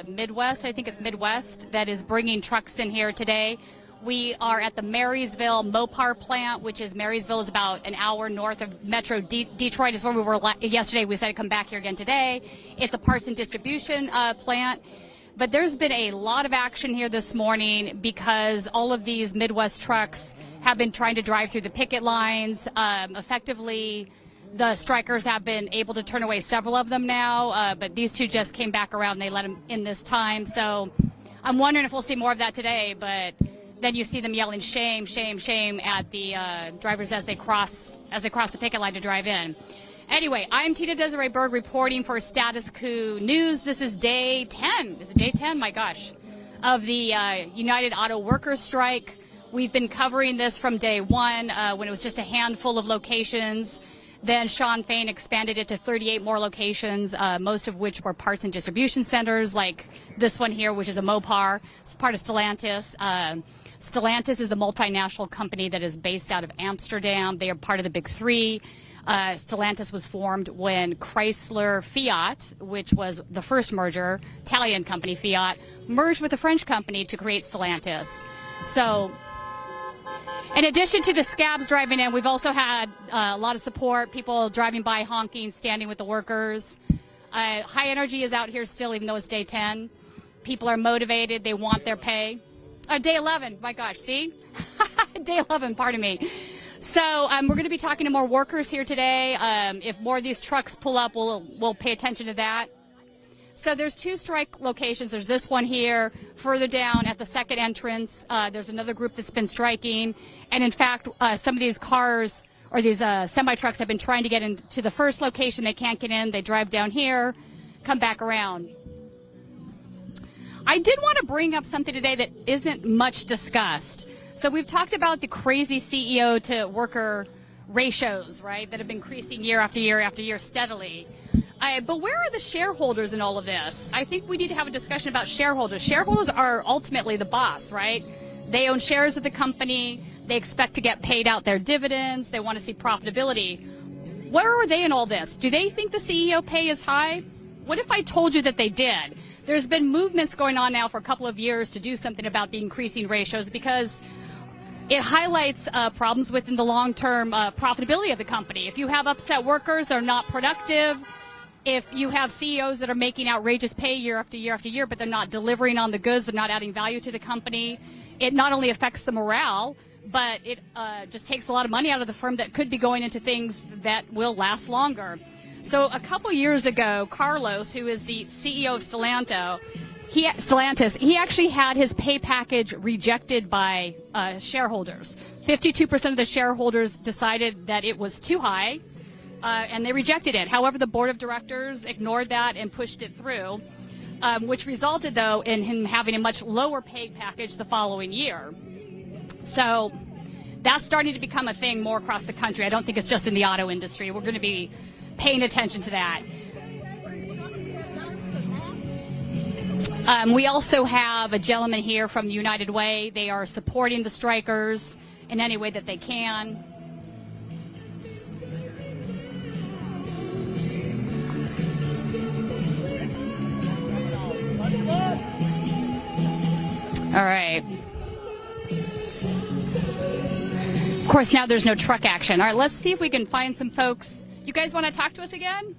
Midwest. I think it's Midwest that is bringing trucks in here today. We are at the Marysville Mopar plant, which is Marysville is about an hour north of Metro Detroit. Is where we were yesterday. We decided to come back here again today. It's a parts and distribution plant. But there's been a lot of action here this morning because all of these Midwest trucks have been trying to drive through the picket lines. Effectively, the strikers have been able to turn away several of them now, but these two just came back around and they let them in this time. So I'm wondering if we'll see more of that today, but then you see them yelling shame, shame, shame at the drivers as they cross the picket line to drive in. Anyway, I'm Tina-Desiree Berg reporting for Status Coup News. This is day 10. Is it day 10? My gosh. Of the United Auto Workers strike. We've been covering this from day one when it was just a handful of locations. Then Sean Fain expanded it to 38 more locations, most of which were parts and distribution centers, like this one here, which is a Mopar. It's part of Stellantis. Stellantis is the multinational company that is based out of Amsterdam. They are part of the Big Three. Stellantis was formed when Chrysler Fiat, which was the first merger, Italian company Fiat, merged with a French company to create Stellantis. So in addition to the SCABS driving in, we've also had a lot of support, people driving by, honking, standing with the workers. High energy is out here still, even though it's day 10. People are motivated. They want their pay. Day 11, my gosh, see? Day 11, pardon me. So we're going to be talking to more workers here today. If more of these trucks pull up, we'll pay attention to that. So there's two strike locations. There's this one here. Further down at the second entrance, there's another group that's been striking. And in fact, some of these cars or these semi-trucks have been trying to get into the first location. They can't get in. They drive down here, come back around. I did want to bring up something today that isn't much discussed. So we've talked about the crazy CEO to worker ratios, right, that have been increasing year after year after year steadily. But where are the shareholders in all of this? I think we need to have a discussion about shareholders. Shareholders are ultimately the boss, right? They own shares of the company. They expect to get paid out their dividends. They want to see profitability. Where are they in all this? Do they think the CEO pay is high? What if I told you that they did? There's been movements going on now for a couple of years to do something about the increasing ratios because it highlights problems within the long-term profitability of the company. If you have upset workers, they're not productive. If you have CEOs that are making outrageous pay year after year after year, but they're not delivering on the goods, they're not adding value to the company, it not only affects the morale, but it just takes a lot of money out of the firm that could be going into things that will last longer. So a couple years ago, Carlos, who is the CEO of Stellantis, he actually had his pay package rejected by shareholders. 52% of the shareholders decided that it was too high, and they rejected it. However, the board of directors ignored that and pushed it through, which resulted, though, in him having a much lower pay package the following year. So that's starting to become a thing more across the country. I don't think it's just in the auto industry. We're going to be paying attention to that. We also have a gentleman here from the United Way. They are supporting the strikers in any way that they can. All right. Of course, now there's no truck action. All right, let's see if we can find some folks. You guys want to talk to us again?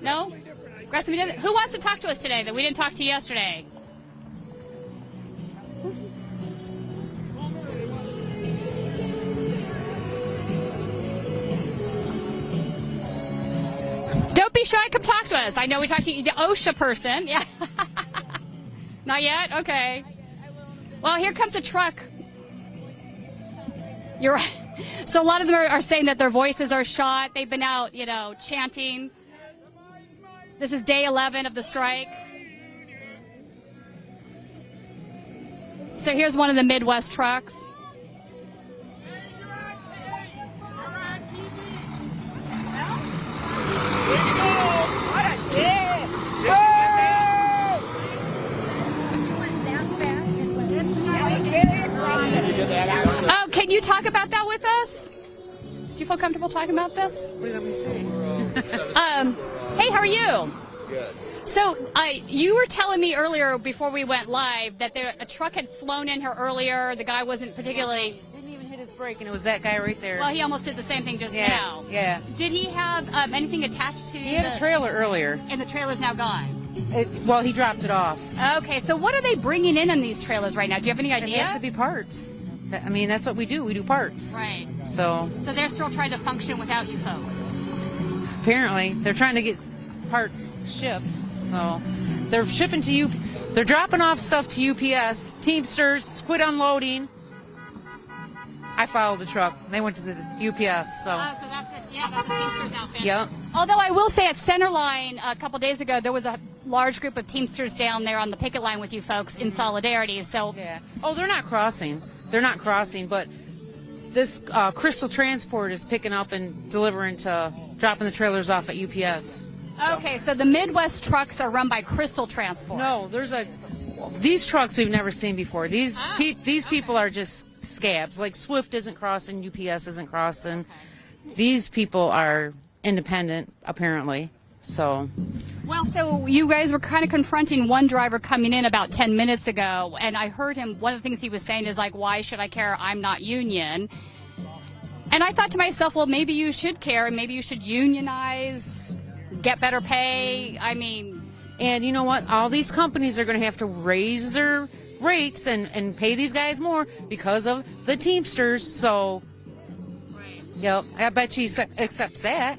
No? Who wants to talk to us today that we didn't talk to yesterday? Don't be shy. Come talk to us. I know we talked to you, the OSHA person. Yeah. Not yet? Okay. Well, here comes a truck. You're right. So a lot of them are saying that their voices are shot. They've been out, chanting. This is day 11 of the strike. So here's one of the Midwest trucks. Oh, can you talk about that with us? Do you feel comfortable talking about this? Wait, let me see. Hey, how are you? Good. So you were telling me earlier before we went live that a truck had flown in here earlier. The guy wasn't particularly... Didn't even hit his brake, and it was that guy right there. Well, he almost did the same thing just now. Yeah. Did he have anything attached to He had a trailer earlier. And the trailer's now gone? Well, he dropped it off. Okay, so what are they bringing in these trailers right now? Do you have any idea? It has to be parts. I mean, that's what we do. We do parts. Right. So they're still trying to function without you folks? Apparently. They're trying to get parts shipped. So they're shipping to you. They're dropping off stuff to UPS. Teamsters quit unloading. I followed the truck. They went to the UPS. So that's it. Yeah, that's the Teamsters outfit. Yep. Although I will say at Centerline a couple days ago, there was a large group of Teamsters down there on the picket line with you folks in solidarity. So yeah. Oh, they're not crossing. They're not crossing, but this Crystal Transport is picking up and dropping the trailers off at UPS. Okay, so the Midwest trucks are run by Crystal Transport. No, these trucks we've never seen before. These people are just SCABS. Like Swift isn't crossing, UPS isn't crossing. Okay. These people are independent, apparently. So you guys were kind of confronting one driver coming in about 10 minutes ago, and I heard him, one of the things he was saying is like, why should I care? I'm not union. And I thought to myself, well, maybe you should care, and maybe you should unionize, get better pay. I mean... And you know what? All these companies are going to have to raise their rates and pay these guys more because of the Teamsters, so... Right. Yep, I bet you accepts that.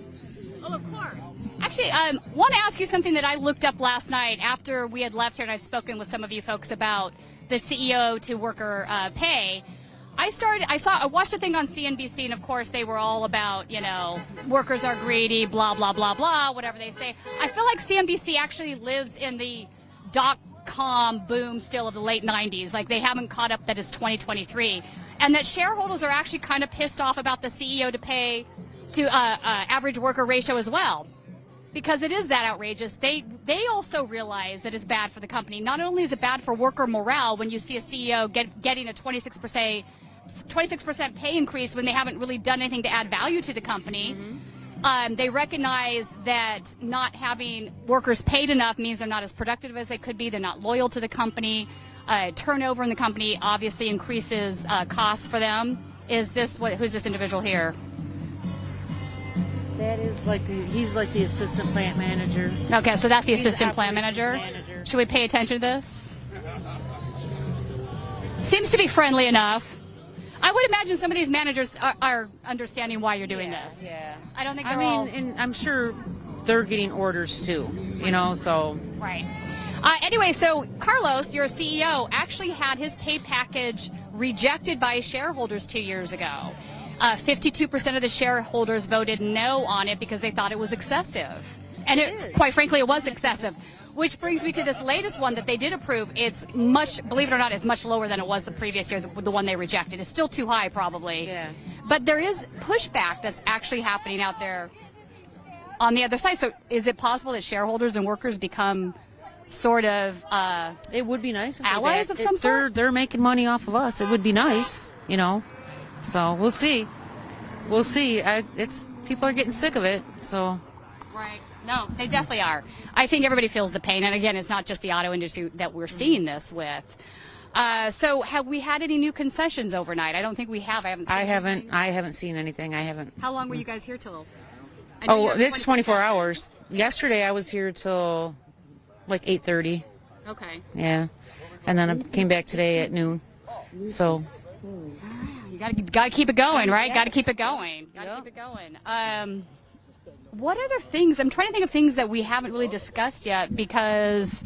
Oh, of course. Actually, I want to ask you something that I looked up last night after we had left here, and I've spoken with some of you folks about the CEO to worker pay. I watched a thing on CNBC, and of course they were all about, workers are greedy, blah, blah, blah, blah, whatever they say. I feel like CNBC actually lives in the dot-com boom still of the late 90s. Like they haven't caught up that it's 2023. And that shareholders are actually kind of pissed off about the CEO to pay to average worker ratio as well. Because it is that outrageous. They also realize that it's bad for the company. Not only is it bad for worker morale when you see a CEO getting a 26% pay increase when they haven't really done anything to add value to the company. Mm-hmm. They recognize that not having workers paid enough means they're not as productive as they could be. They're not loyal to the company. Turnover in the company obviously increases costs for them. Who's this individual here? That is he's like the assistant plant manager. Okay, so that's the assistant plant manager. Should we pay attention to this? Seems to be friendly enough. I would imagine some of these managers are understanding why you're doing this. Yeah. I don't think and I'm sure they're getting orders too, so. Right. Anyway, so Carlos, your CEO, actually had his pay package rejected by shareholders 2 years ago. 52% of the shareholders voted no on it because they thought it was excessive. And quite frankly, it was excessive. Which brings me to this latest one that they did approve. It's believe it or not, it's much lower than it was the previous year, the one they rejected. It's still too high, probably. Yeah. But there is pushback that's actually happening out there on the other side. So is it possible that shareholders and workers become sort of it would be nice if allies of some sort? They're making money off of us. It would be nice, So we'll see. People are getting sick of it. So. Right. No, they definitely are. I think everybody feels the pain, and again, it's not just the auto industry that we're seeing this with. So, have we had any new concessions overnight? I don't think we have. I haven't seen anything. I haven't. How long were you guys here till? It's 24 hours. Yesterday, I was here till like 8:30. Okay. Yeah, and then I came back today at noon. So. You gotta keep it going, right? Gotta keep it going. Keep it going. What other things? I'm trying to think of things that we haven't really discussed yet because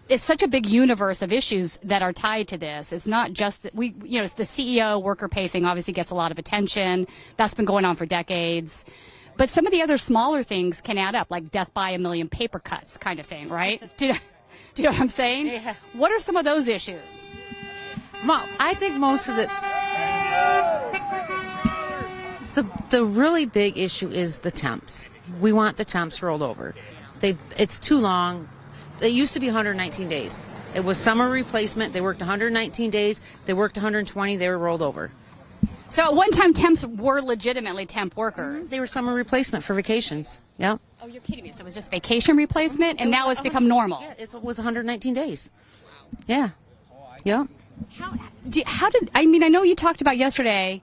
it's such a big universe of issues that are tied to this. It's not just that it's the CEO worker pay thing obviously gets a lot of attention. That's been going on for decades. But some of the other smaller things can add up, like death by a million paper cuts kind of thing, right? Do you know what I'm saying? Yeah. What are some of those issues? I think most of the really big issue is the temps. We want the temps rolled over. It's too long. It used to be 119 days. It was summer replacement. They worked 119 days. They worked 120. They were rolled over. So at one time, temps were legitimately temp workers. They were summer replacement for vacations. Yeah. Oh, you're kidding me. So it was just vacation replacement, and now it's become normal. Yeah, it was 119 days. Yeah. Yeah. I know you talked about yesterday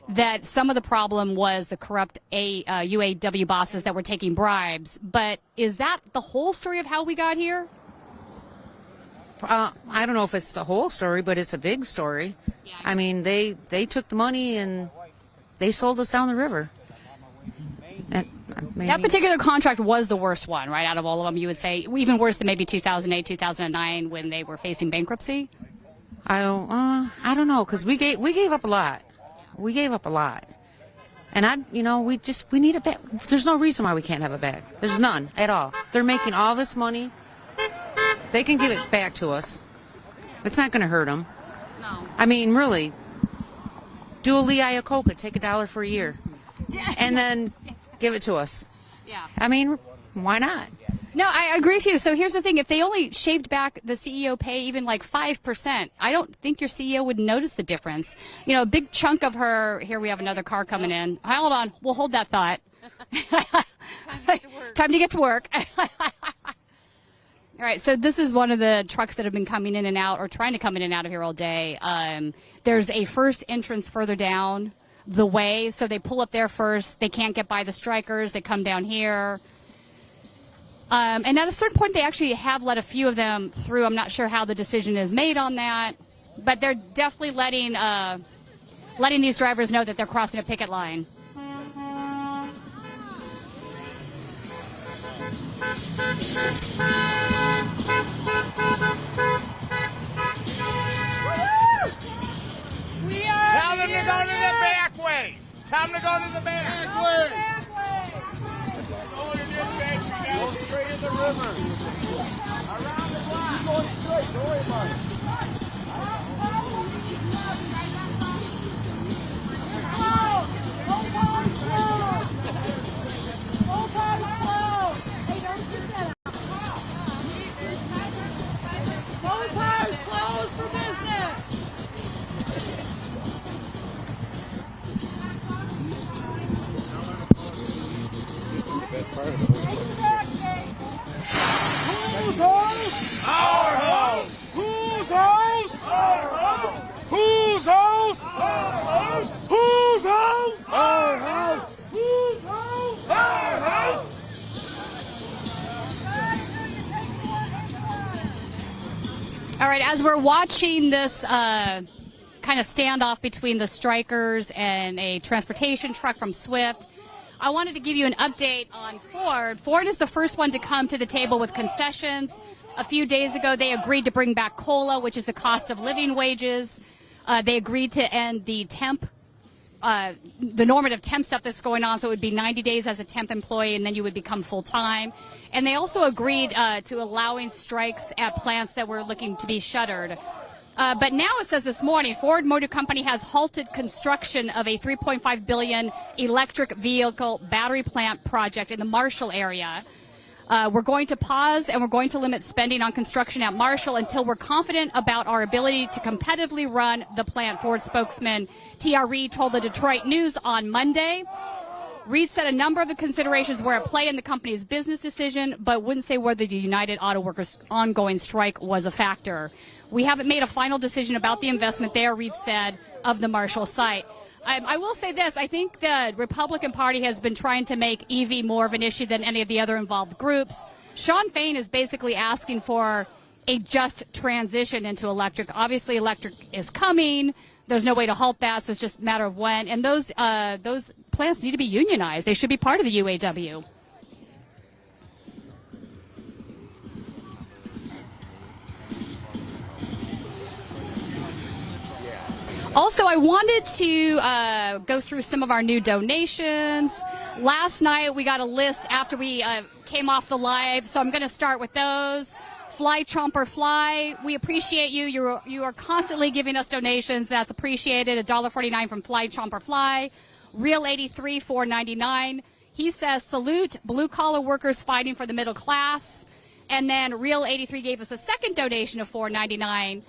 that some of the problem was the corrupt UAW bosses that were taking bribes, but is that the whole story of how we got here? I don't know if it's the whole story, but it's a big story. Yeah. I mean, they took the money and they sold us down the river. That particular contract was the worst one, right? Out of all of them, you would say even worse than maybe 2008, 2009 when they were facing bankruptcy. I don't know, because we gave up a lot. We gave up a lot, and we need a bag. There's no reason why we can't have a bag. There's none at all. They're making all this money. They can give it back to us. It's not going to hurt them. No. I mean, really, do a Lee Iacocca, take $1 for a year, and then give it to us. Yeah. I mean, why not? No, I agree with you. So here's the thing. If they only shaved back the CEO pay even like 5%, I don't think your CEO would notice the difference. You know, a big chunk of her, here we have another car coming in. Hold on. We'll hold that thought. Time to get to work. All right. So this is one of the trucks that have been coming in and out or trying to come in and out of here all day. There's a first entrance further down the way. So they pull up there first. They can't get by the strikers. They come down here. And at a certain point, they actually have let a few of them through. I'm not sure how the decision is made on that, but they're definitely letting these drivers know that they're crossing a picket line. Tell them to go to the back way. Tell them to go to the back way. Go straight in the river. Around the block. Keep going straight. Don't worry about it. Whose house? Our house. Whose house? Our house. Whose house? Our house. Whose house? Our house. Whose house? Our house. All right, as we're watching this kind of standoff between the strikers and a transportation truck from Swift, I wanted to give you an update on Ford. Ford is the first one to come to the table with concessions. A few days ago, they agreed to bring back COLA, which is the cost of living wages. They agreed to end the normative temp stuff that's going on, so it would be 90 days as a temp employee, and then you would become full-time. And they also agreed to allowing strikes at plants that were looking to be shuttered. But now it says this morning, Ford Motor Company has halted construction of a $3.5 billion electric vehicle battery plant project in the Marshall area. We're going to pause and we're going to limit spending on construction at Marshall until we're confident about our ability to competitively run the plant, Ford spokesman T.R. Reed told the Detroit News on Monday. Reed said a number of the considerations were at play in the company's business decision, but wouldn't say whether the United Auto Workers' ongoing strike was a factor. We haven't made a final decision about the investment there, Reed said, of the Marshall site. I will say this. I think the Republican Party has been trying to make EV more of an issue than any of the other involved groups. Sean Fain is basically asking for a just transition into electric. Obviously, electric is coming. There's no way to halt that, so it's just a matter of when. And those plants need to be unionized. They should be part of the UAW. Also, I wanted to go through some of our new donations. Last night, we got a list after we came off the live, so I'm going to start with those. Fly, Chomper, Fly. We appreciate you. You are constantly giving us donations. That's appreciated. $1.49 from Fly, Chomper, Fly. Real 83, $4.99. He says, salute blue-collar workers fighting for the middle class. And then Real 83 gave us a second donation of $4.99.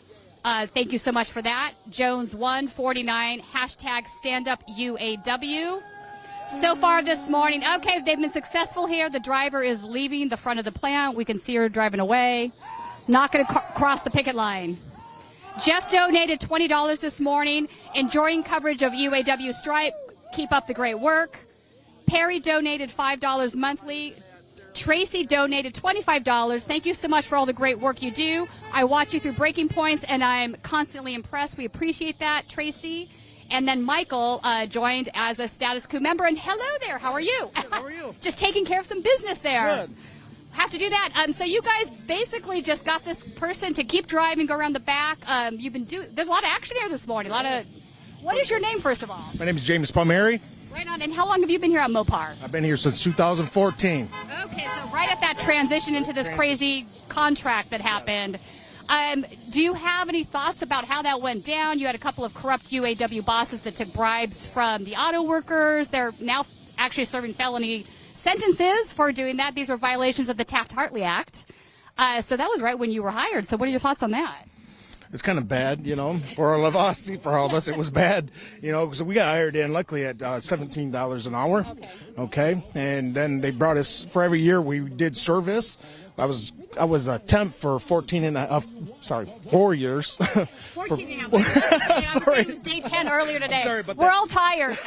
Thank you so much for that. Jones 149, hashtag #StandUpUAW. So far this morning, okay, they've been successful here. The driver is leaving the front of the plant. We can see her driving away. Not going to cross the picket line. Jeff donated $20 this morning. Enjoying coverage of UAW Strike. Keep up the great work. Perry donated $5 monthly. Tracy donated $25. Thank you so much for all the great work you do. I watch you through Breaking Points, and I'm constantly impressed. We appreciate that, Tracy. And then Michael joined as a Status Coup member. And hello there. How are you? Good, how are you? Just taking care of some business there. Good. Have to do that. So you guys basically just got this person to keep driving, go around the back. There's a lot of action here this morning. What is your name, first of all? My name is James Palmieri. Right on. And how long have you been here at Mopar? I've been here since 2014. Okay, so right at that transition into this crazy contract that happened. Do you have any thoughts about how that went down? You had a couple of corrupt UAW bosses that took bribes from the auto workers. They're now actually serving felony sentences for doing that. These were violations of the Taft-Hartley Act. So that was right when you were hired. So what are your thoughts on that? It's kind of bad, for all of us. For all of us, it was bad, because we got hired in, luckily, at $17 an hour. Okay. And then they brought us, for every year we did service. I was a temp for 4 years. 14 and a half. Sorry. It was day 10 earlier today. I'm sorry about We're that. all tired.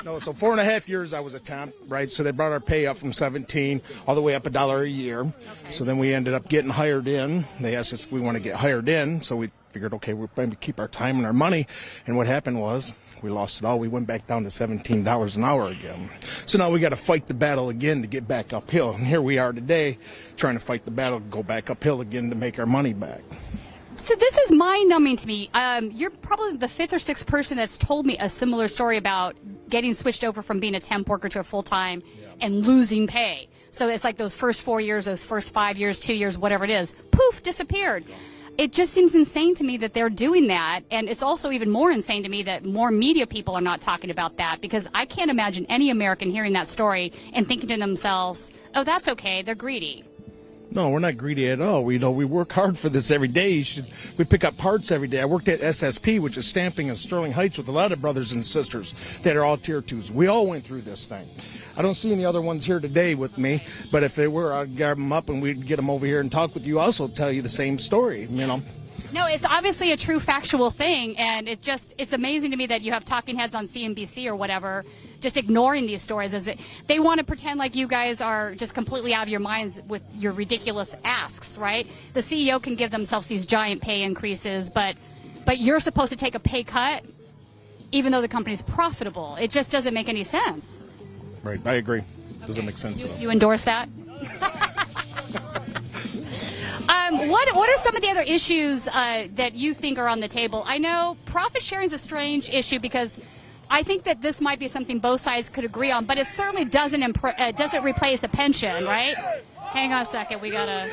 No, so 4.5 years I was a temp, right? So they brought our pay up from 17 all the way up $1 a year. Okay. So then we ended up getting hired in. They asked us if we want to get hired in. So we figured, okay, we're going to keep our time and our money. And what happened was we lost it all. We went back down to $17 an hour again. So now we got to fight the battle again to get back uphill. And here we are today trying to fight the battle, go back uphill again to make our money back. So this is mind-numbing to me. You're probably the 5th or 6th person that's told me a similar story about getting switched over from being a temp worker to a full-time and losing pay. So it's like those first 4 years, those first 5 years, 2 years, whatever it is, poof, disappeared. It just seems insane to me that they're doing that, and it's also even more insane to me that more media people are not talking about that, because I can't imagine any American hearing that story and thinking to themselves, oh, that's okay, they're greedy. No, we're not greedy at all. We work hard for this every day. We pick up parts every day. I worked at SSP, which is stamping in Sterling Heights, with a lot of brothers and sisters that are all tier 2s. We all went through this thing. I don't see any other ones here today with me, but if they were, I'd grab them up and we'd get them over here and talk with you. Also tell you the same story, No, it's obviously a true factual thing, and it's amazing to me that you have talking heads on CNBC or whatever just ignoring these stories. They want to pretend like you guys are just completely out of your minds with your ridiculous asks, right? The CEO can give themselves these giant pay increases, but you're supposed to take a pay cut even though the company's profitable. It just doesn't make any sense. Right, I agree. Doesn't make sense. You endorse that? What are some of the other issues that you think are on the table? I know profit sharing is a strange issue because I think that this might be something both sides could agree on, but it certainly doesn't replace a pension, right? Hang on a second, we gotta.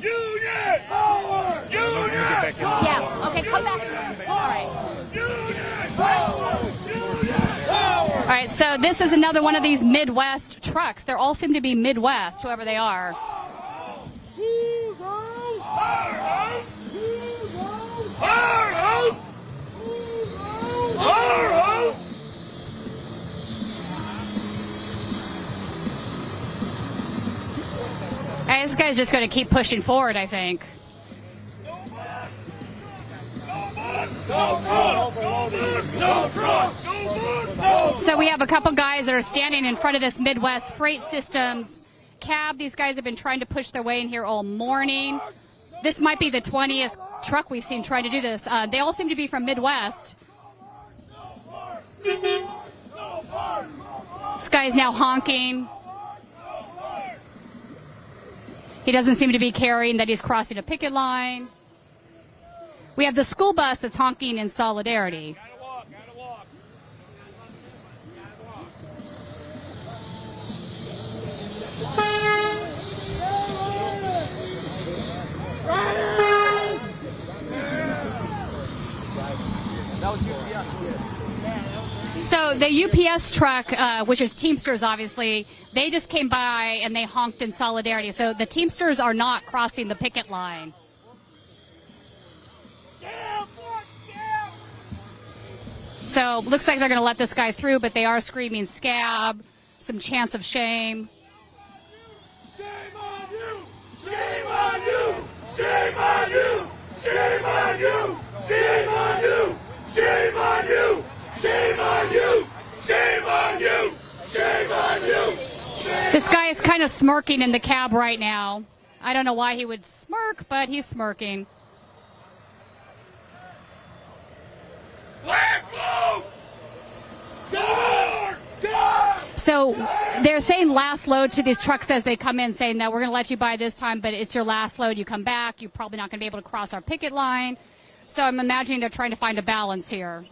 Union power! Union power! Yeah. Okay, come back. All right. Union power! Union power! All right. So this is another one of these Midwest trucks. They all seem to be Midwest, whoever they are. Whose house? Our house! Whose house? Our house! Whose house? Our house! All right, this guy's just going to keep pushing forward, I think. So we have a couple guys that are standing in front of this Midwest Freight Systems cab. These guys have been trying to push their way in here all morning. This might be the 20th truck we've seen trying to do this. They all seem to be from Midwest. This guy is now honking. He doesn't seem to be caring that he's crossing a picket line. We have the school bus that's honking in solidarity. So the UPS truck, which is Teamsters, obviously, they just came by and they honked in solidarity. So the Teamsters are not crossing the picket line. So looks like they're going to let this guy through, but they are screaming scab, some chants of shame. Shame on you! Shame on you! Shame on you! Shame on you! Shame on you! Shame on you! Shame on you! Shame on you! Shame on you! This guy is kind of smirking in the cab right now. I don't know why he would smirk, but he's smirking. Last load! Start! Start! So they're saying last load to these trucks as they come in, saying that we're going to let you buy this time, but it's your last load. You come back, you're probably not going to be able to cross our picket line. So I'm imagining they're trying to find a balance here.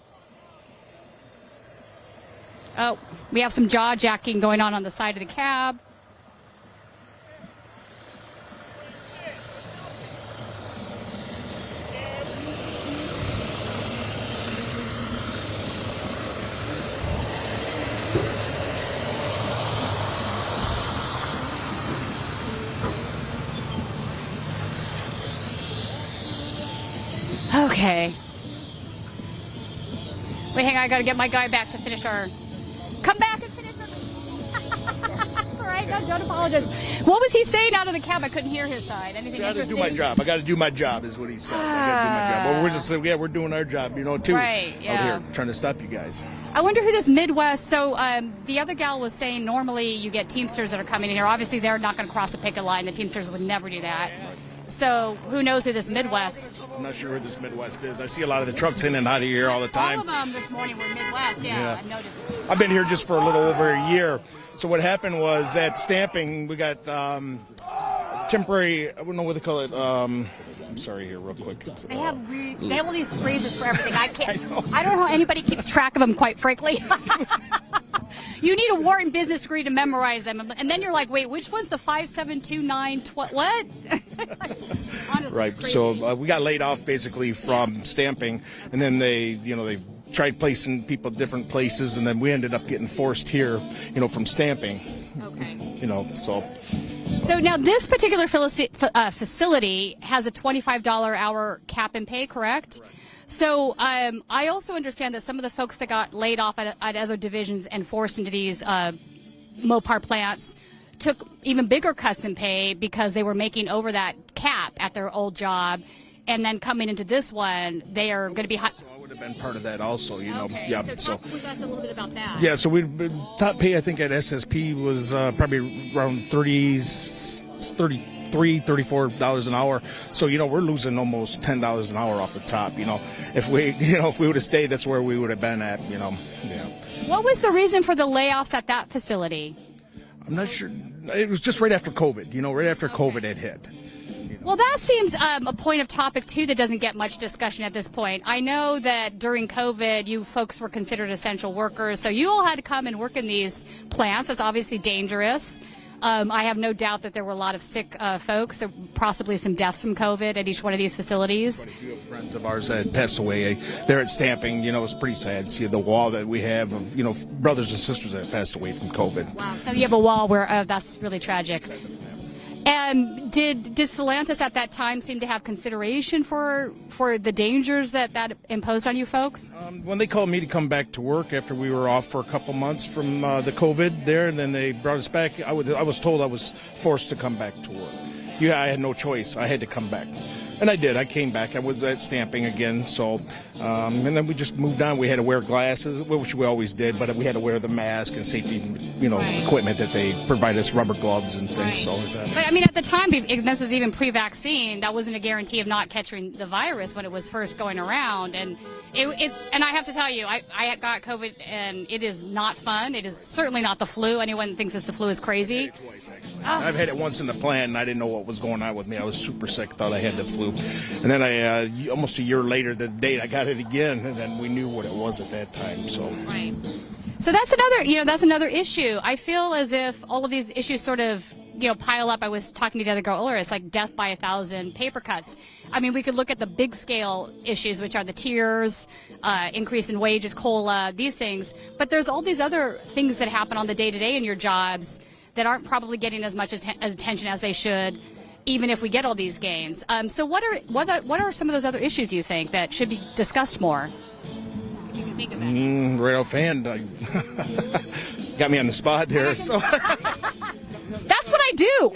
Oh, we have some jaw jacking going on the side of the cab. Okay. Wait, hang on. I got to get my guy back to finish our... Come back and finish our... Sorry, don't apologize. What was he saying out of the cab? I couldn't hear his side. Anything I got to interesting? do my job. I got to do my job is what he said. I got to do my job. Well, we're just we're doing our job, too. Right, yeah. Out here trying to stop you guys. I wonder who this Midwest... So the other gal was saying normally you get Teamsters that are coming in here. Obviously, they're not going to cross a picket line. The Teamsters would never do that. So who knows who this Midwest... I'm not sure who this Midwest is. I see a lot of the trucks in and out of here all the time. All of them this morning were Midwest, yeah. I've noticed. I've been here just for a little over a year. So what happened was at stamping, we got temporary, I don't know what they call it. I'm sorry here real quick. They have all these phrases for everything. I don't know how anybody keeps track of them, quite frankly. You need a Wharton business degree to memorize them. And then you're like, wait, which one's the 5729 what? Honestly, right. So we got laid off basically from stamping, and then they tried placing people different places, and then we ended up getting forced here, from stamping. Okay. So now this particular facility has a $25 hour cap and pay, correct? So I also understand that some of the folks that got laid off at other divisions and forced into these Mopar plants took even bigger cuts in pay because they were making over that cap at their old job. And then coming into this one, they are going to be hot. So I would have been part of that also, Okay. Yeah. So talk with us a little bit about that. Yeah, so top pay I think at SSP was probably around $34 an hour. So we're losing almost $10 an hour off the top. If we would have stayed, that's where we would have been at. Yeah. What was the reason for the layoffs at that facility? I'm not sure. It was just right after COVID. Right after COVID had hit. Well, that seems a point of topic, too, that doesn't get much discussion at this point. I know that during COVID, you folks were considered essential workers, so you all had to come and work in these plants. That's obviously dangerous. I have no doubt that there were a lot of sick folks, there possibly some deaths from COVID at each one of these facilities. Quite a few friends of ours that had passed away there at stamping. It was pretty sad to see the wall that we have of, brothers and sisters that passed away from COVID. Wow, so you have a wall where that's really tragic. And did Stellantis at that time seem to have consideration for the dangers that imposed on you folks? When they called me to come back to work after we were off for a couple months from the COVID there, and then they brought us back, I was told I was forced to come back to work. I had no choice. I had to come back. And I did. I came back. I was at stamping again. So, and then we just moved on. We had to wear glasses, which we always did, but we had to wear the mask and safety, Right. equipment that they provide us, rubber gloves and things. Right. So, But I mean, at the time, this was even pre-vaccine. That wasn't a guarantee of not catching the virus when it was first going around. And and I have to tell you, I got COVID, and it is not fun. It is certainly not the flu. Anyone thinks it's the flu is crazy. twice, actually. I've had it once in the plant, and I didn't know what was going on with me. I was super sick, thought I had the flu. And then I almost a year later, the date, I got it again, and then we knew what it was at that time. So. Right. So that's another issue. I feel as if all of these issues sort of, pile up. I was talking to the other girl earlier. It's like death by 1,000 paper cuts. I mean, we could look at the big scale issues, which are the tiers, increase in wages, COLA, these things. But there's all these other things that happen on the day-to-day in your jobs that aren't probably getting as much attention as they should, even if we get all these gains. So what are some of those other issues you think that should be discussed more? think of it? Right offhand, got me on the spot there. So That's what I do.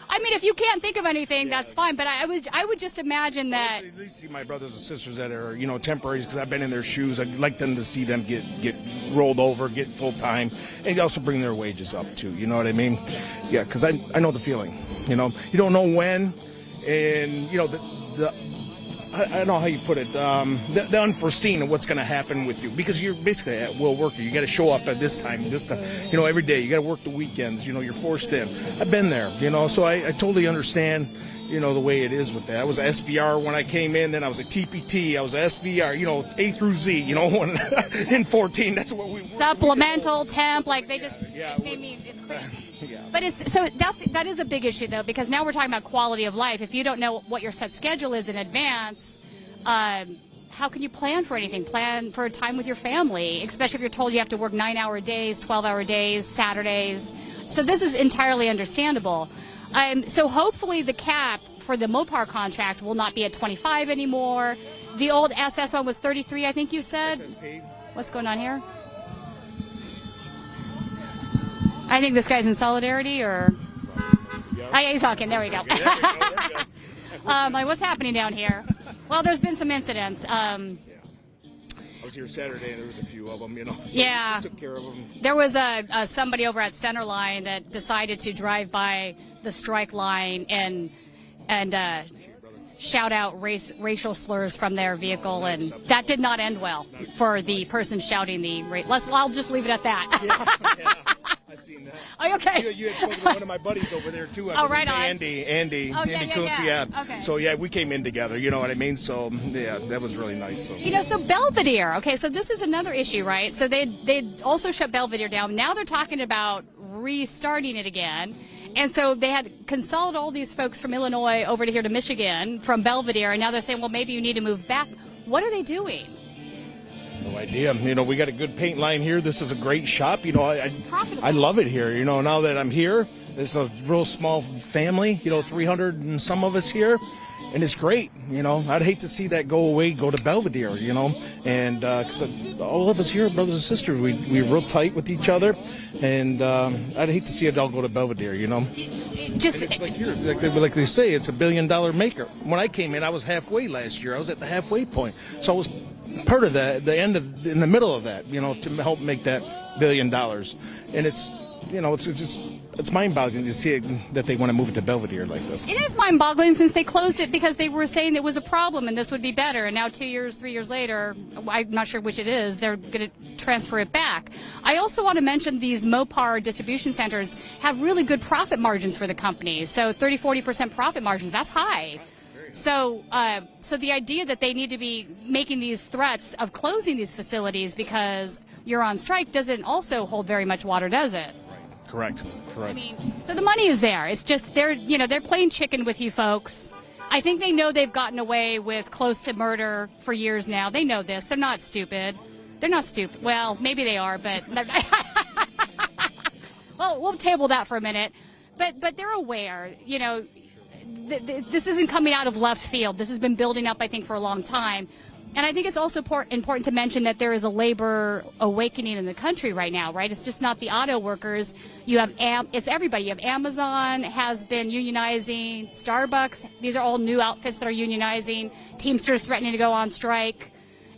I mean, if you can't think of anything, that's fine. But I would just imagine that. At least see my brothers and sisters that are, temporaries, because I've been in their shoes. I'd like them to see them get rolled over, get full time, and also bring their wages up too. You know what I mean? Yeah, because I know the feeling. You don't know when, and I don't know how you put it, the unforeseen of what's going to happen with you, because you're basically at will worker. You got to show up at this time, every day. You got to work the weekends. You're forced in. I've been there, so I totally understand, the way it is with that. I was an SVR when I came in, then I was a TPT, I was a SVR, A through Z, in 14. That's what we were. Supplemental, temp, they just, Yeah, it made me, it's crazy. Yeah. But that is a big issue, though, because now we're talking about quality of life. If you don't know what your set schedule is in advance, how can you plan for anything? Plan for time with your family, especially if you're told you have to work 9-hour days, 12-hour days, Saturdays. So this is entirely understandable. So hopefully the cap for the Mopar contract will not be at 25 anymore. The old SS one was 33, I think you said. SSP. What's going on here? I think this guy's in solidarity, or... Yep. Oh, yeah, he's talking. There we go. There we go. What's happening down here? Well, there's been some incidents. I was here Saturday, and there was a few of them, so Yeah. we took care of them. There was somebody over at Centerline that decided to drive by the strike line and shout out racial slurs from their vehicle, and that did not end well for the person shouting the I'll just leave it at that. Yeah. I seen that. Are you okay? You had spoken to one of my buddies over there too. Right on. Andy Oh, yeah, Kuntz, yeah. Okay. So we came in together. You know what I mean? So yeah, that was really nice. So. So Belvedere. Okay, so this is another issue, right? So they also shut Belvedere down. Now they're talking about restarting it again. And so they had consolidated all these folks from Illinois over to here to Michigan from Belvedere, and now they're saying, well, maybe you need to move back. What are they doing? No idea. We got a good paint line here. This is a great shop. Profitable. I love it here. Now that I'm here, there's a real small family. 300 and some of us here, and it's great. I'd hate to see that go away, go to Belvedere. And because all of us here, brothers and sisters, we're real tight with each other, and I'd hate to see it all go to Belvedere. Just And it's like here, like they say, it's $1 billion maker. When I came in, I was halfway last year. I was at the halfway point, so I was part of that, in the middle of that, to help make that $1 billion. And it's, it's mind-boggling to see that they want to move it to Belvedere like this. It is mind-boggling since they closed it because they were saying it was a problem and this would be better. And now 2 years, 3 years later, I'm not sure which it is, they're going to transfer it back. I also want to mention these Mopar distribution centers have really good profit margins for the company. So 30-40% profit margins, that's high. So the idea that they need to be making these threats of closing these facilities because you're on strike doesn't also hold very much water, does it? Correct. I mean, so the money is there. It's just they're playing chicken with you folks. I think they know they've gotten away with close to murder for years now. They know this. They're not stupid. They're not stupid. Well, maybe they are, but well, we'll table that for a minute. But they're aware. This isn't coming out of left field. This has been building up, I think, for a long time. And I think it's also important to mention that there is a labor awakening in the country right now, right? It's just not the auto workers. You have it's everybody. You have Amazon has been unionizing, Starbucks. These are all new outfits that are unionizing. Teamsters threatening to go on strike,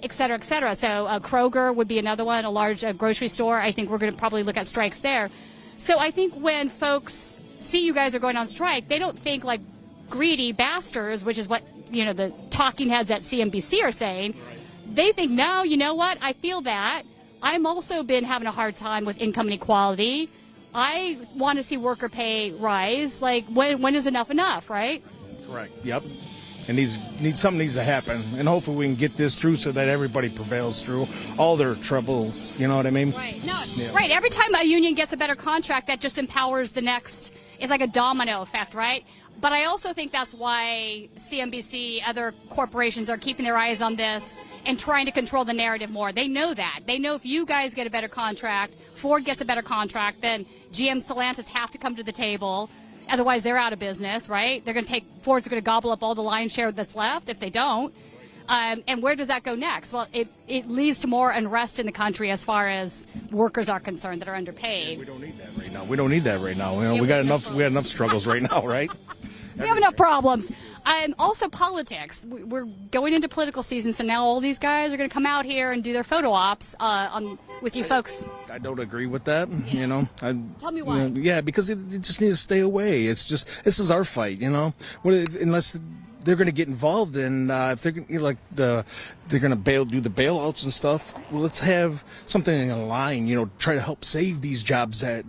et cetera, et cetera. So Kroger would be another one, a large grocery store. I think we're going to probably look at strikes there. So I think when folks see you guys are going on strike, they don't think like greedy bastards, which is what the talking heads at CNBC are saying. They think, no, you know what? I feel that. I'm also been having a hard time with income inequality. I want to see worker pay rise. Like, when is enough, right? Correct. Yep. And something needs to happen, and hopefully we can get this through so that everybody prevails through all their troubles. You know what I mean? Right. No. Yeah. Right. Every time a union gets a better contract, that just empowers the next. It's like a domino effect, right? But I also think that's why CNBC, other corporations are keeping their eyes on this and trying to control the narrative more. They know that. They know if you guys get a better contract, Ford gets a better contract, then GM, Stellantis have to come to the table. Otherwise, they're out of business, right? Ford's going to gobble up all the lion's share that's left if they don't. And where does that go next? Well, it leads to more unrest in the country as far as workers are concerned that are underpaid. We don't need that right now. We don't need that right now. You know, we got enough struggles right now, right? We have enough problems. Also, politics. We're going into political season, so now all these guys are going to come out here and do their photo ops with you folks. I don't agree with that. You know, Tell me why. Yeah, because it just needs to stay away. It's just, this is our fight. You know, unless they're going to get involved in, if they're they're going to do the bailouts and stuff. Well, let's have something in line. You know, try to help save these jobs that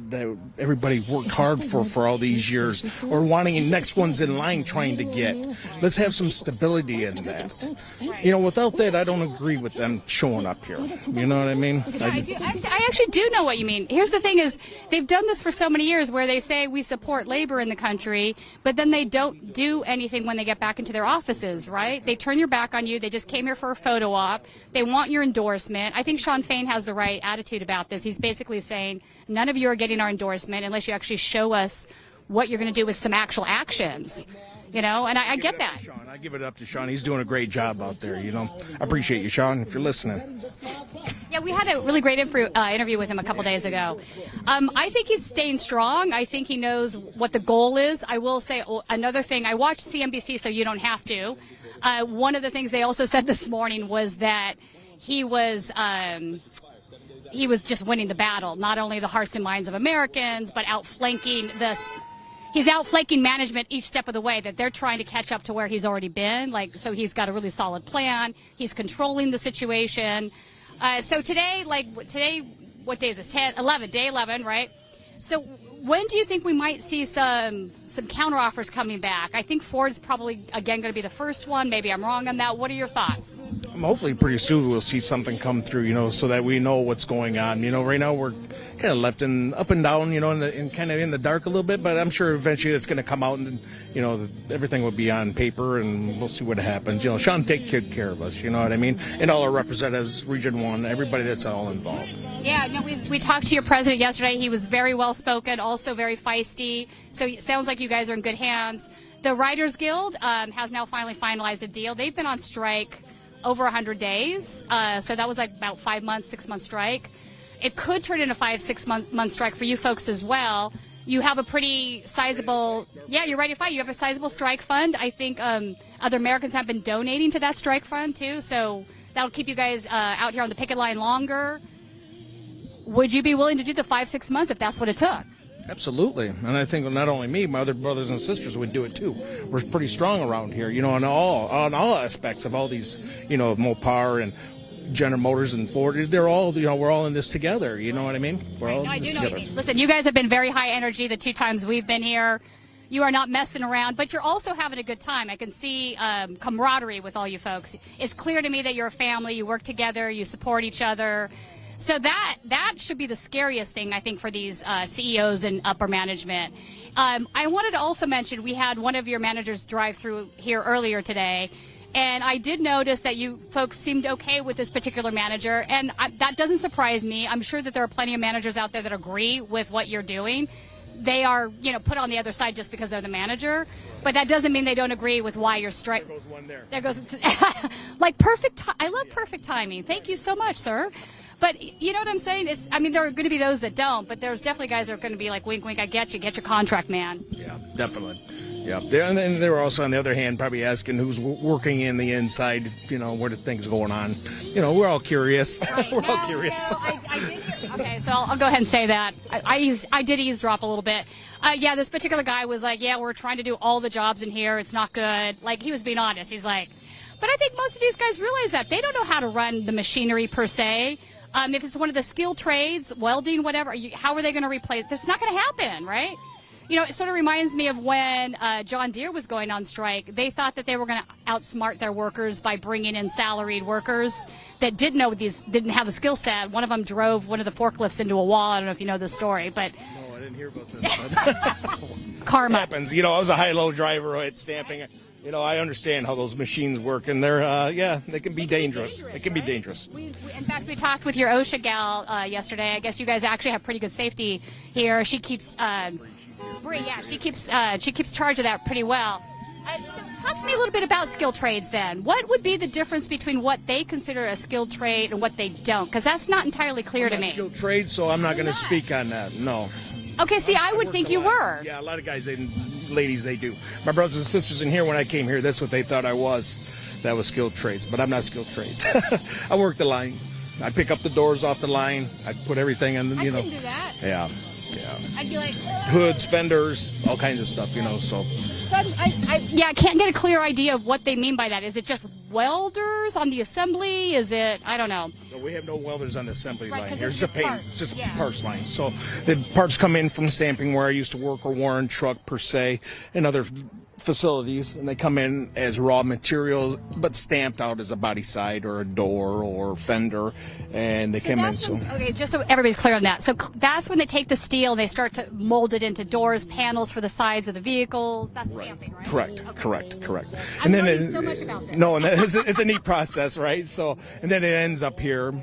everybody worked hard for all these years, or wanting the next ones in line trying to get. Let's have some stability in that. You know, without that, I don't agree with them showing up here. You know what I mean? Yeah, I actually do know what you mean. Here's the thing: is they've done this for so many years, where they say we support labor in the country, but then they don't do anything when they get back into their offices. Right? They turn your back on you. They just came here for a photo op. They want your endorsement. I think Sean Fain has the right attitude about this. He's basically saying none of you are getting our endorsement unless you actually show us what you're going to do with some actual actions. You know, and I get that. Sean, I give it up to Sean. He's doing a great job out there. You know, I appreciate you, Sean, if you're listening. Yeah, we had a really great interview with him a couple days ago. I think he's staying strong. I think he knows what the goal is. I will say another thing. I watched CNBC, so you don't have to. One of the things they also said this morning was that he was just winning the battle, not only the hearts and minds of Americans, but outflanking this. He's outflanking management each step of the way, that they're trying to catch up to where he's already been. So he's got a really solid plan. He's controlling the situation. So today, what day is this? 11, day 11, right? So when do you think we might see some counteroffers coming back? I think Ford's probably, again, going to be the first one. Maybe I'm wrong on that. What are your thoughts? Hopefully pretty soon we'll see something come through, you know, so that we know what's going on. You know, right now we're kind of left up and down, you know, and kind of in the dark a little bit, but I'm sure eventually it's going to come out and, you know, everything will be on paper and we'll see what happens. You know, Sean, take good care of us, you know what I mean? And all our representatives, Region 1, everybody that's all involved. Yeah, no, we talked to your president yesterday. He was very well spoken, also very feisty. So it sounds like you guys are in good hands. The Writers Guild has now finally finalized a deal. They've been on strike over 100 days. So that was like about 5 months, 6 month strike. It could turn into 5-6 month strike for you folks as well. You have a pretty sizable, you're ready to fight. You have a sizable strike fund. I think other Americans have been donating to that strike fund too. So that'll keep you guys out here on the picket line longer. Would you be willing to do the 5-6 months if that's what it took? Absolutely. And I think not only me, my other brothers and sisters would do it too. We're pretty strong around here, you know, on all aspects of all these, you know, Mopar and General Motors and Ford. They're all, you know, we're all in this together. You know what I mean? We're all in this together. Listen, you guys have been very high energy the 2 times we've been here. You are not messing around, but you're also having a good time. I can see camaraderie with all you folks. It's clear to me that you're a family. You work together. You support each other. So that should be the scariest thing, I think, for these CEOs and upper management. I wanted to also mention we had one of your managers drive through here earlier today, and I did notice that you folks seemed okay with this particular manager, and that doesn't surprise me. I'm sure that there are plenty of managers out there that agree with what you're doing. They are, you know, put on the other side just because they're the manager, but that doesn't mean they don't agree with why you're striking. There goes one there. There goes, like perfect. I love perfect timing. Thank you so much, sir. But you know what I'm saying? There are going to be those that don't, but there's definitely guys that are going to be like, wink, wink, I get you. Get your contract, man. Yeah, definitely. Yeah. And then they were also, on the other hand, probably asking who's working in the inside, you know, what are things going on. You know, we're all curious. Right. We're all curious. No, I did hear, okay, so I'll go ahead and say that. I did eavesdrop a little bit. This particular guy was like, we're trying to do all the jobs in here. It's not good. Like, he was being honest. He's like, but I think most of these guys realize that. They don't know how to run the machinery per se. If it's one of the skilled trades, welding, whatever, how are they going to replace? This is not going to happen, right? You know, it sort of reminds me of when John Deere was going on strike. They thought that they were going to outsmart their workers by bringing in salaried workers that didn't have the skill set. One of them drove one of the forklifts into a wall. I don't know if you know this story, but No, I didn't hear about this. karma It happens. You know, I was a high-low driver at stamping. You know, I understand how those machines work, and they're, they can be dangerous. It can be dangerous. In fact, we talked with your OSHA gal yesterday. I guess you guys actually have pretty good safety here. She keeps, Bree, she keeps charge of that pretty well. So talk to me a little little bit about skilled trades then. What would be the difference between what they consider a skilled trade and what they don't? Because that's not entirely clear to me. Skilled trade, so I'm not going to speak on that. No. Okay, see, I would think you were. Yeah, a lot of guys and ladies, they do. My brothers and sisters in here, when I came here, that's what they thought I was. That was skilled trades, but I'm not skilled trades. I work the line. I pick up the doors off the line. I put everything in, I couldn't do that. Yeah. I'd be like... Hoods, fenders, all kinds of stuff, so... I can't get a clear idea of what they mean by that. Is it just welders on the assembly? Is it, I don't know. No, we have no welders on the assembly line. 'cause Here's it's the paint, parts. just Yeah. parts line. So the parts come in from stamping where I used to work, or Warren Truck per se, and other facilities, and they come in as raw materials, but stamped out as a body side or a door or fender, and they come in. Okay, just so everybody's clear on that. So that's when they take the steel and they start to mold it into doors, panels for the sides of the vehicles. That's stamping, right? Correct, Okay. correct. I'm learning so much about this. No, and it's a neat process, right? So, and then it ends up here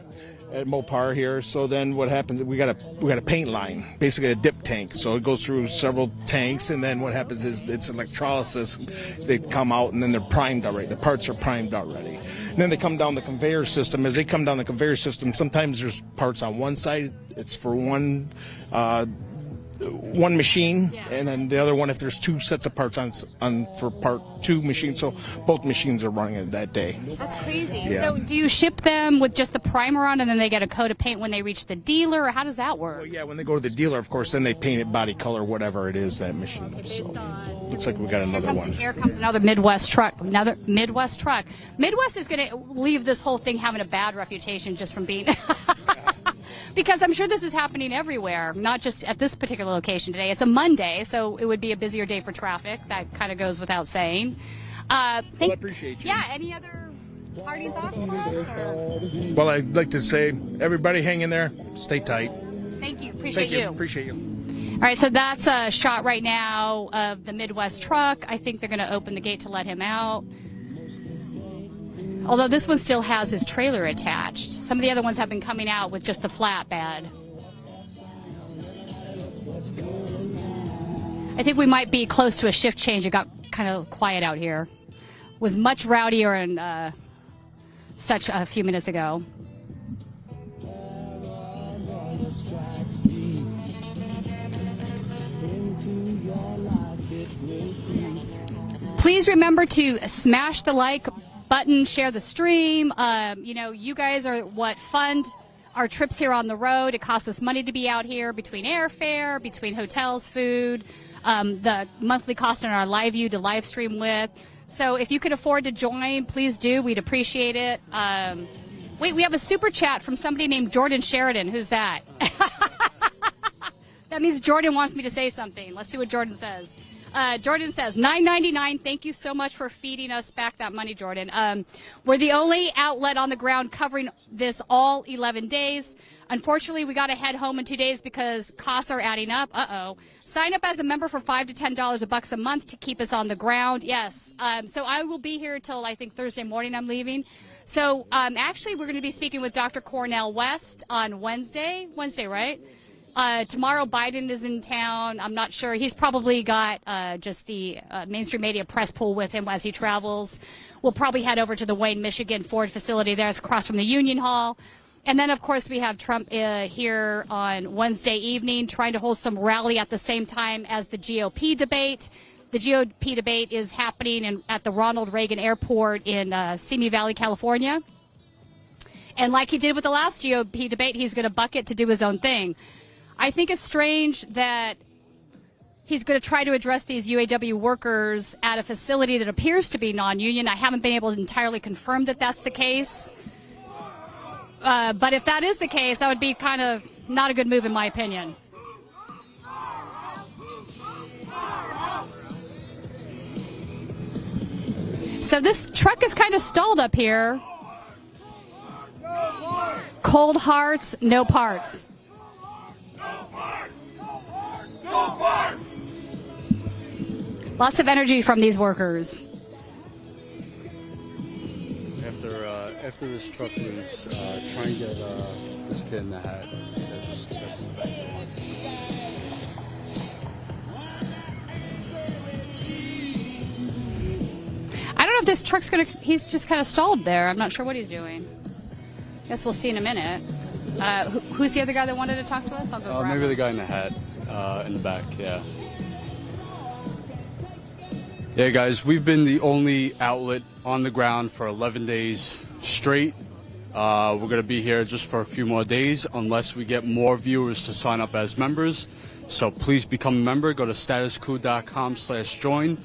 at Mopar here. So then what happens? We got a paint line, basically a dip tank. So it goes through several tanks, and then what happens is it's electrolysis. They come out and then they're primed already. The parts are primed already. And then they come down the conveyor system. As they come down the conveyor system, sometimes there's parts on one side. It's for one machine, and then the other one, if there's two sets of parts on for part two machine, so both machines are running it that day. That's crazy. Yeah. So do you ship them with just the primer on and then they get a coat of paint when they reach the dealer, or how does that work? Well, yeah, when they go to the dealer, of course, then they paint it body color, whatever it is, that machine. So looks like we got another one. Here comes another Midwest truck. Midwest is going to leave this whole thing having a bad reputation just from being... Because I'm sure this is happening everywhere, not just at this particular location today. It's a Monday, so it would be a busier day for traffic. That kind of goes without saying. I appreciate you. Yeah, any other parting thoughts for us? Or? Well, I'd like to say, everybody hang in there. Stay tight. Thank you. Appreciate you. Appreciate you. All right, so that's a shot right now of the Midwest truck. I think they're going to open the gate to let him out. Although this one still has his trailer attached. Some of the other ones have been coming out with just the flatbed. I think we might be close to a shift change. It got kind of quiet out here. Was much rowdier and such a few minutes ago. Please remember to smash the like button, share the stream. You guys are what fund our trips here on the road. It costs us money to be out here, between airfare, between hotels, food, the monthly cost on our live view to live stream with. So if you can afford to join, please do. We'd appreciate it. Wait, we have a super chat from somebody named Jordan Sheridan. Who's that? That means Jordan wants me to say something. Let's see what Jordan says. Jordan says, $9.99. Thank you so much for feeding us back that money, Jordan. We're the only outlet on the ground covering this all 11 days. Unfortunately, we got to head home in 2 days because costs are adding up. Uh-oh. Sign up as a member for $5 to $10 a month to keep us on the ground. Yes. So I will be here till, I think, Thursday morning I'm leaving. So actually, we're going to be speaking with Dr. Cornell West on Wednesday. Wednesday, right? Tomorrow, Biden is in town. I'm not sure. He's probably got just the mainstream media press pool with him as he travels. We'll probably head over to the Wayne, Michigan Ford facility there. It's across from the Union Hall. And then, of course, we have Trump here on Wednesday evening trying to hold some rally at the same time as the GOP debate. The GOP debate is happening at the Ronald Reagan Airport in Simi Valley, California. And like he did with the last GOP debate, he's going to bucket to do his own thing. I think it's strange that he's going to try to address these UAW workers at a facility that appears to be non-union. I haven't been able to entirely confirm that that's the case. But if that is the case, that would be kind of not a good move in my opinion. So this truck is kind of stalled up here. Cold hearts, no parts. Lots of energy from these workers. After this truck leaves, try and get this kid in the hat. That's in the back of the line. I don't know if this truck's going to, he's just kind of stalled there. I'm not sure what he's doing. Guess we'll see in a minute. Who's the other guy that wanted to talk to us? I'll go grab Maybe him. the guy in the hat, in the back, yeah. Yeah, guys, we've been the only outlet on the ground for 11 days straight. We're going to be here just for a few more days unless we get more viewers to sign up as members. So please become a member. Go to statuscoup.com/join.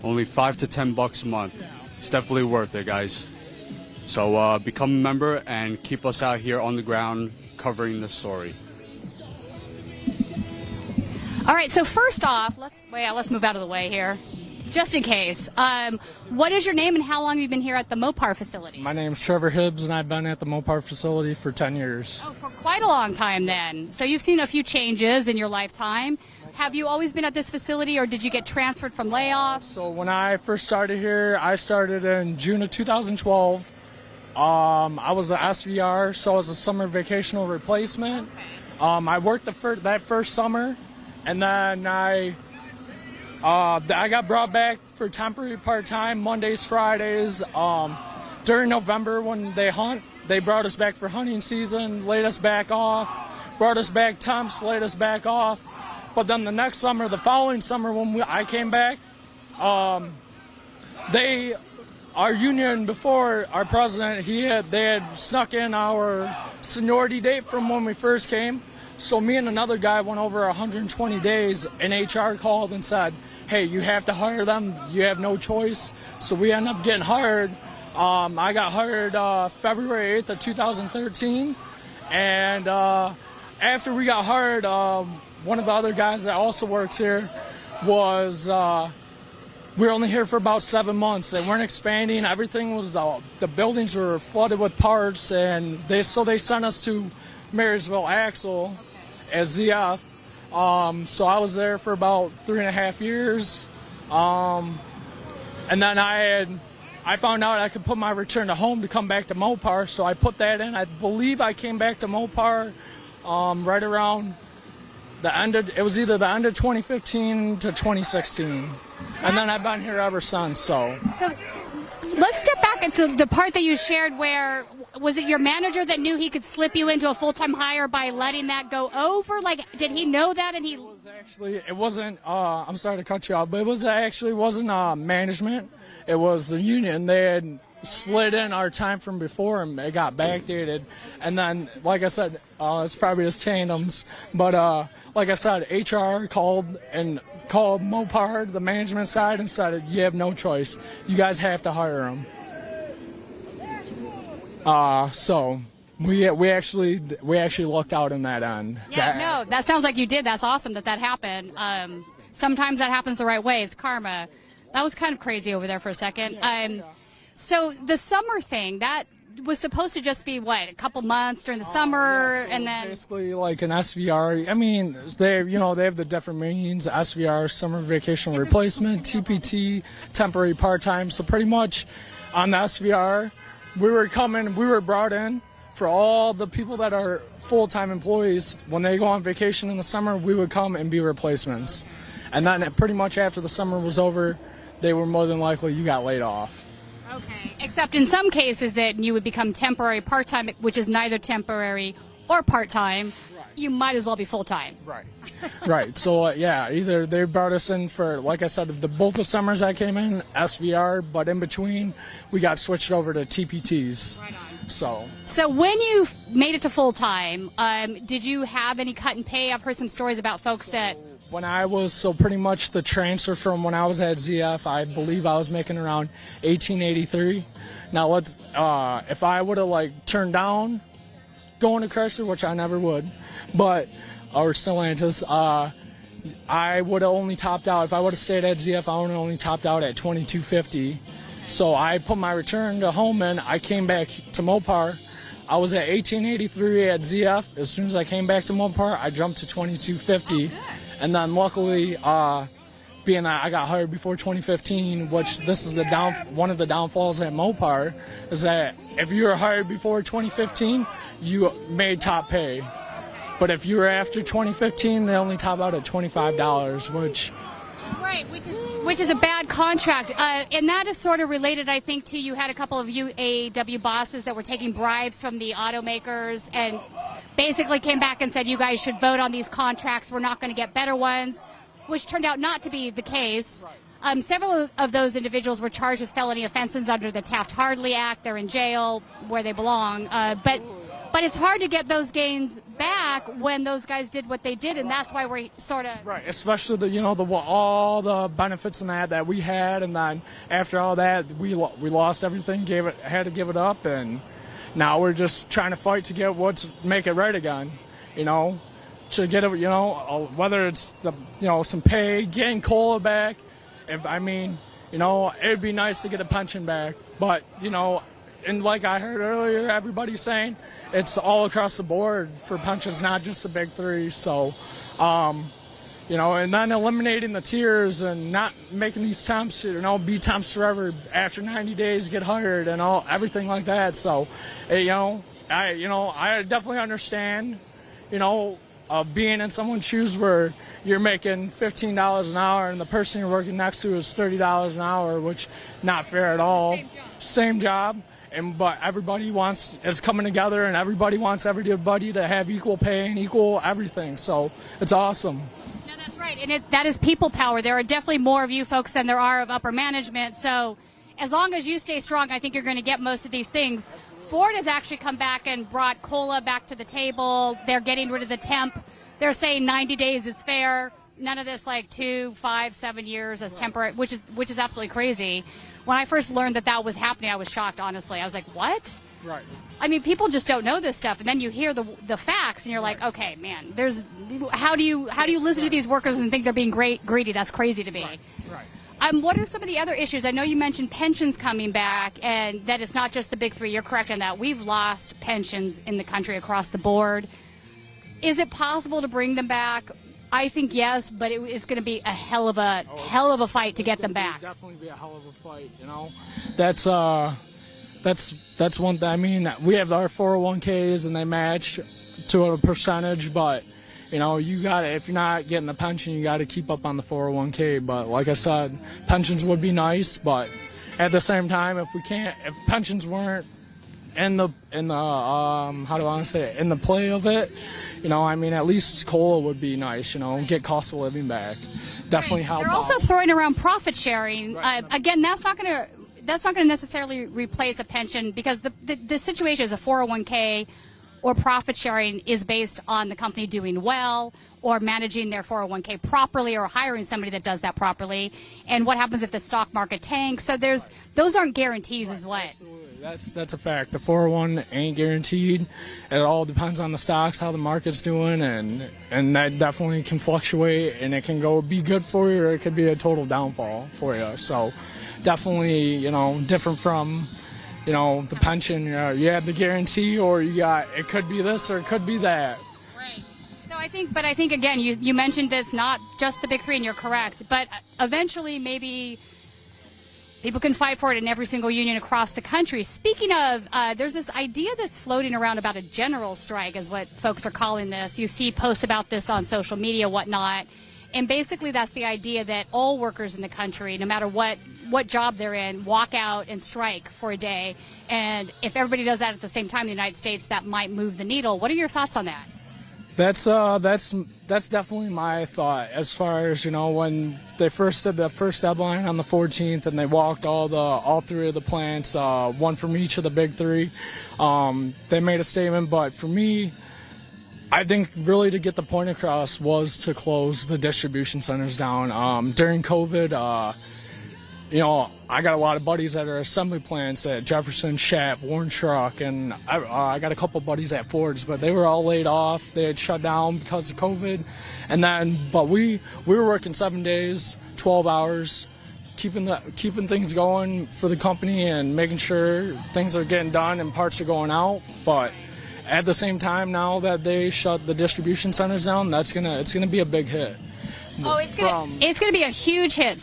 Only $5 to $10 a month. It's definitely worth it, guys. So become a member and keep us out here on the ground covering the story. All right, so first off, let's move out of the way here, just in case. What is your name and how long have you been here at the Mopar facility? My name's Trevor Hibbs, and I've been at the Mopar facility for 10 years. Oh, for quite a long time then. So you've seen a few changes in your lifetime. Have you always been at this facility, or did you get transferred from layoffs? So when I first started here, I started in June of 2012. I was an SVR, so I was a summer vacational replacement. I worked that first summer, and then I got brought back for temporary part-time Mondays, Fridays. During November when they hunt, they brought us back for hunting season, laid us back off, brought us back temps, laid us back off. But then the next summer, the following summer when I came back, our union before our president, they had snuck in our seniority date from when we first came. So me and another guy went over 120 days, and HR called and said, hey, you have to hire them. You have no choice. So we ended up getting hired. I got hired February 8th of 2013. And after we got hired, one of the other guys that also works here was, we were only here for about 7 months. They weren't expanding. Everything was, the buildings were flooded with parts, and they sent us to Marysville Axle as ZF. So I was there for about 3.5 years. And then I found out I could put my return to home to come back to Mopar, so I put that in. I believe I came back to Mopar right around it was either the end of 2015 to 2016. And then I've been here ever since, so let's step back into the part that you shared where, was it your manager that knew he could slip you into a full-time hire by letting that go over? Like, did he know that? And it wasn't, I'm sorry to cut you off, but it wasn't management. It was the union. They had slid in our time from before, and it got backdated. And then, like I said, it's probably just tandems, but like I said, HR called Mopar, the management side, and said, you have no choice. You guys have to hire them. So we actually lucked out in that end. Yeah, no, that sounds like you did. That's awesome that happened. Sometimes that happens the right way. It's karma. That was kind of crazy over there for a second. So the summer thing, that was supposed to just be, what, a couple months during the summer, and then basically like an SVR. I mean, they have the different meanings: SVR, summer vacation replacement, TPT, temporary part-time. So pretty much on the SVR, we were brought in for all the people that are full-time employees. When they go on vacation in the summer, we would come and be replacements. And then pretty much after the summer was over, they were more than likely you got laid off. Okay, except in some cases that you would become temporary part-time, which is neither temporary or part-time. Right. You might as well be full-time. Right. Right. So, either they brought us in for, like I said, both the summers I came in, SVR, but in between, we got switched over to TPTs. Right on. So when you made it to full-time, did you have any cut and pay? I've heard some stories about folks that... pretty much the transfer from when I was at ZF, I believe I was making around $18.83. Now if I would have turned down going to Chrysler, which I never would, or Stellantis, I would have only topped out. If I would have stayed at ZF, I would have only topped out at $22.50. So I put my return to home in. I came back to Mopar. I was at $18.83 at ZF. As soon as I came back to Mopar, I jumped to $22.50. And then luckily, being that I got hired before 2015, which this is one of the downfalls at Mopar, is that if you were hired before 2015, you made top pay. But if you were after 2015, they only top out at $25, which Right, which is a bad contract, and that is sort of related, I think, to you had a couple of UAW bosses that were taking bribes from the automakers and basically came back and said, you guys should vote on these contracts. We're not going to get better ones, which turned out not to be the case. Several of those individuals were charged with felony offenses under the Taft-Hartley Act. They're in jail where they belong, but it's hard to get those gains back when those guys did what they did, and that's why we're sort of right. Especially all the benefits and that we had, and then after all that, we lost everything, had to give it up, and now we're just trying to fight to get make it right again. To get it, whether it's some pay, getting COLA back. It'd be nice to get a pension back, but and like I heard earlier, everybody's saying it's all across the board for pensions, not just the big three. So, and then eliminating the tiers and not making these temps, be temps forever. After 90 days, get hired and everything like that. So, I definitely understand, being in someone's shoes where you're making $15 an hour and the person you're working next to is $30 an hour, which not fair at all. Same job. But everybody is coming together, and everybody wants everybody to have equal pay and equal everything. So it's awesome. No, that's right, and that is people power. There are definitely more of you folks than there are of upper management. So as long as you stay strong, I think you're going to get most of these things. Ford has actually come back and brought COLA back to the table. They're getting rid of the temp. They're saying 90 days is fair. None of this 2, 5, 7 years as temporary, which is absolutely crazy. When I first learned that was happening, I was shocked, honestly. I was like, what? Right. I mean, people just don't know this stuff, and then you hear the facts, and you're like, okay, man, how do you listen to these workers and think they're being greedy? That's crazy to me. Right. What are some of the other issues? I know you mentioned pensions coming back, and that it's not just the big three. You're correct on that. We've lost pensions in the country across the board. Is it possible to bring them back? I think yes, but it's going to be a hell of a fight to get them back. Definitely be a hell of a fight. That's one thing. I mean, we have our 401ks and they match to a percentage, but you got if you're not getting the pension, you got to keep up on the 401k. But like I said, pensions would be nice, but at the same time, if pensions weren't in the how do I say it, in the play of it, at least COLA would be nice, get cost of living back. Definitely help. They're also throwing around profit sharing. Right. Again, that's not going to necessarily replace a pension, because the situation is a 401k or profit sharing is based on the company doing well or managing their 401k properly or hiring somebody that does that properly. And what happens if the stock market tanks? So those aren't guarantees as well. Absolutely. That's a fact. The 401 ain't guaranteed. It all depends on the stocks, how the market's doing, and that definitely can fluctuate, and it can be good for you, or it could be a total downfall for you. So definitely, different from, the pension. You have the guarantee, or it could be this or it could be that. Right. So I think again, you mentioned this, not just the big three, and you're correct, but eventually maybe people can fight for it in every single union across the country. Speaking of, there's this idea that's floating around about a general strike, is what folks are calling this. You see posts about this on social media, whatnot. And basically that's the idea that all workers in the country, no matter what job they're in, walk out and strike for a day. And if everybody does that at the same time in the United States, that might move the needle. What are your thoughts on that? That's definitely my thought, as far as when they first did the first deadline on the 14th, and they walked all three of the plants, one from each of the big three. They made a statement, but for me, I think really to get the point across was to close the distribution centers down. During COVID, I got a lot of buddies that are assembly plants at Jefferson, Shap, Warren Truck, and I got a couple buddies at Ford's, but they were all laid off. They had shut down because of COVID. But we were working 7 days, 12 hours, keeping things going for the company and making sure things are getting done and parts are going out. But at the same time, now that they shut the distribution centers down, it's gonna be a big hit. Oh, it's gonna be a huge hit.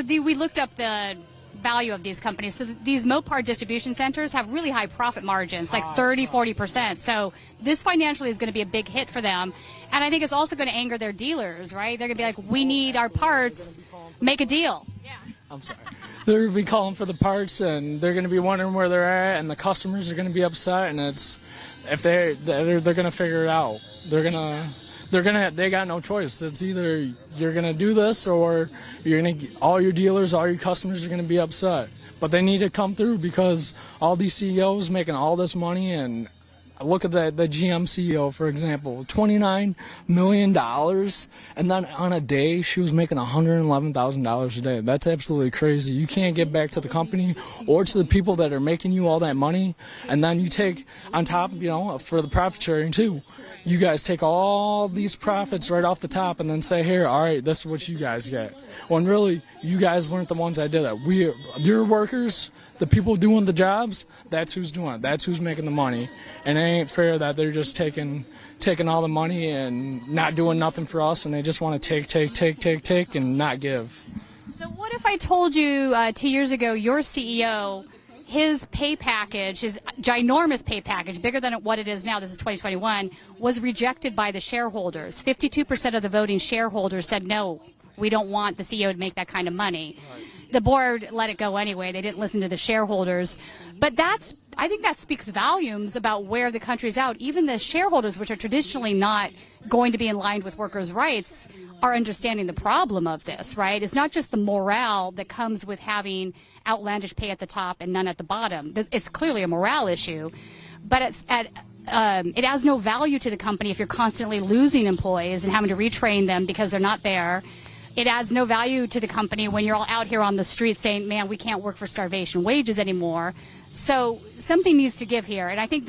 We looked up the value of these companies. So these Mopar distribution centers have really high profit margins, like 30-40%. So this financially is going to be a big hit for them. And I think it's also going to anger their dealers, right? They're going to be like, we need our parts, make a deal. Yeah. I'm sorry. They're going to be calling for the parts, and they're going to be wondering where they're at, and the customers are going to be upset, and it's if they're going to figure it out. They got no choice. It's either you're going to do this or you're going to, all your dealers, all your customers are going to be upset. But they need to come through because all these CEOs making all this money, and look at the GM CEO, for example, $29 million, and then on a day she was making $111,000 a day. That's absolutely crazy. You can't get back to the company or to the people that are making you all that money, and then you take on top, for the profit sharing too. You guys take all these profits right off the top and then say, here, all right, this is what you guys get. When really, you guys weren't the ones that did it. Your workers, the people doing the jobs, that's who's doing it. That's who's making the money. And it ain't fair that they're just taking all the money and not doing nothing for us, and they just want to take and not give. So what if I told you 2 years ago your CEO, his pay package, his ginormous pay package, bigger than what it is now, this is 2021, was rejected by the shareholders. 52% of the voting shareholders said, no, we don't want the CEO to make that kind of money. The board let it go anyway. They didn't listen to the shareholders. But I think that speaks volumes about where the country's out. Even the shareholders, which are traditionally not going to be in line with workers' rights, are understanding the problem of this, right? It's not just the morale that comes with having outlandish pay at the top and none at the bottom. It's clearly a morale issue, but it has no value to the company if you're constantly losing employees and having to retrain them because they're not there. It adds no value to the company when you're all out here on the street saying, man, we can't work for starvation wages anymore. So something needs to give here. And I think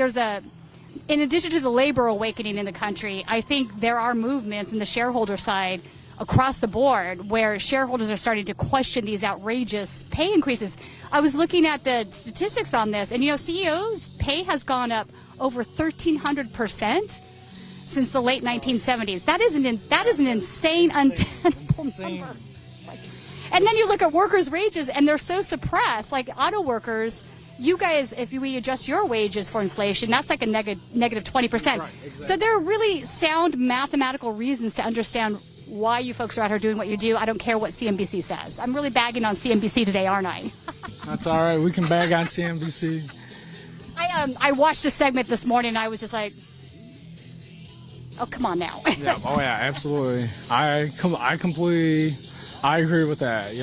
in addition to the labor awakening in the country, I think there are movements in the shareholder side across the board where shareholders are starting to question these outrageous pay increases. I was looking at the statistics on this, and CEOs' pay has gone up over 1,300% since the late 1970s. That is an insane, untenable number. And then you look at workers' wages, and they're so suppressed. Like auto workers, you guys, if we adjust your wages for inflation, that's like a negative 20%. Right, exactly. So there are really sound mathematical reasons to understand why you folks are out here doing what you do. I don't care what CNBC says. I'm really bagging on CNBC today, aren't I? That's all right. We can bag on CNBC. I watched a segment this morning, and I was just like, oh, come on now. Yeah. Oh, yeah, absolutely. I agree with that.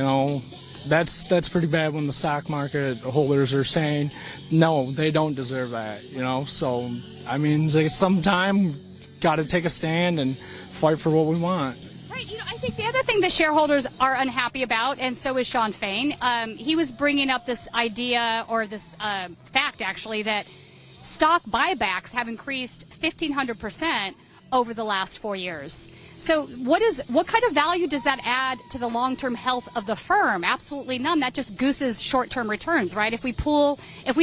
That's pretty bad when the stock market holders are saying, no, they don't deserve that, So, I mean, sometime got to take a stand and fight for what we want. Right. I think the other thing that shareholders are unhappy about, and so is Sean Fain, he was bringing up this idea or this fact, actually, that stock buybacks have increased 1,500% over the last 4 years. So what kind of value does that add to the long-term health of the firm? Absolutely none. That just gooses short-term returns, right? If we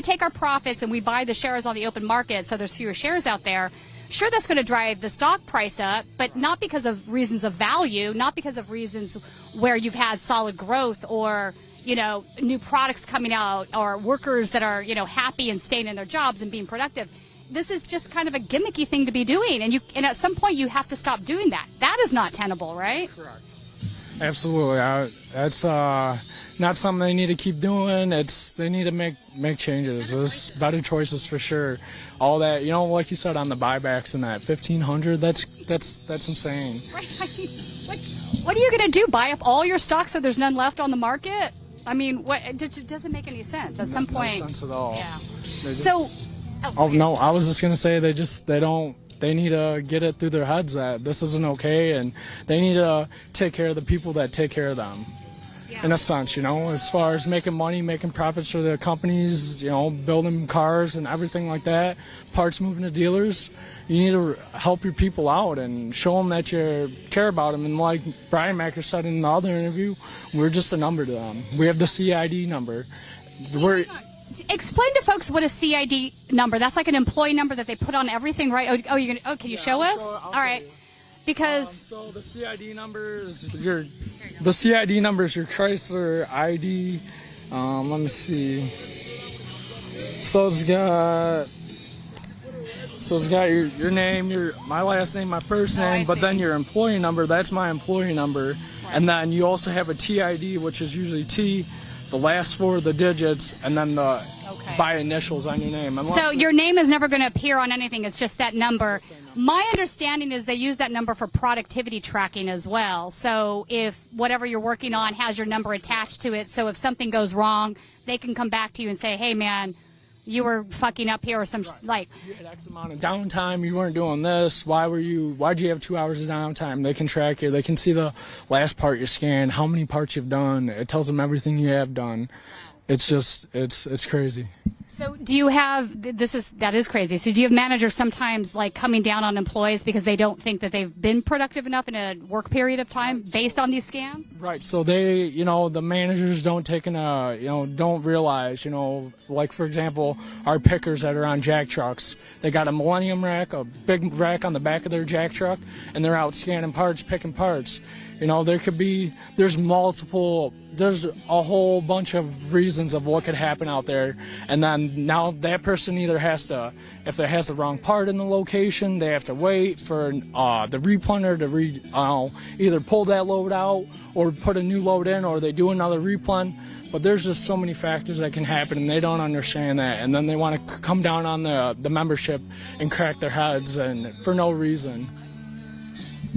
take our profits and we buy the shares on the open market so there's fewer shares out there, sure, that's going to drive the stock price up, but not because of reasons of value, not because of reasons where you've had solid growth or, new products coming out or workers that are, happy and staying in their jobs and being productive. This is just kind of a gimmicky thing to be doing, and at some point you have to stop doing that. That is not tenable, right? Correct. Absolutely. That's not something they need to keep doing. They need to make changes. There's better choices for sure. All that, like you said on the buybacks and that 1,500. That's insane. Right. What are you going to do? Buy up all your stocks so there's none left on the market? I mean, it doesn't make any sense. At some point, no sense at all. Yeah. No, I was just gonna say they need to get it through their heads that this isn't okay, and they need to take care of the people that take care of them. Yeah. In a sense, as far as making money, making profits for the companies, building cars and everything like that, parts moving to dealers, you need to help your people out and show them that you care about them. And like Brian Macker said in the other interview, we're just a number to them. We have the CID number. Explain to folks what a CID number. That's like an employee number that they put on everything, right? Can you show us? All right. Because so the CID number is your Chrysler ID Let me see. So it's got your name, my last name, my first name, but then your employee number. That's my employee number, and then you also have a TID, which is usually T, the last 4 of the digits, and then the by initials on your name. So your name is never going to appear on anything. It's just that number. My understanding is they use that number for productivity tracking as well. So if whatever you're working on has your number attached to it, so if something goes wrong, they can come back to you and say, hey, man, you were fucking up here or some like. You had X amount of downtime. You weren't doing this. Why'd you have 2 hours of downtime? They can track you. They can see the last part you scanned, how many parts you've done. It tells them everything you have done. It's just, it's crazy. So do you have, that is crazy. So do you have managers sometimes like coming down on employees because they don't think that they've been productive enough in a work period of time based on these scans? Right. So they, the managers don't don't realize, like for example, our pickers that are on jack trucks, they got a Millennium rack, a big rack on the back of their jack truck, and they're out scanning parts, picking parts. There's a whole bunch of reasons of what could happen out there. And then now that person either has to, if it has the wrong part in the location, they have to wait for the replanner to either pull that load out or put a new load in, or they do another replan. But there's just so many factors that can happen, and they don't understand that. And then they want to come down on the membership and crack their heads, and for no reason.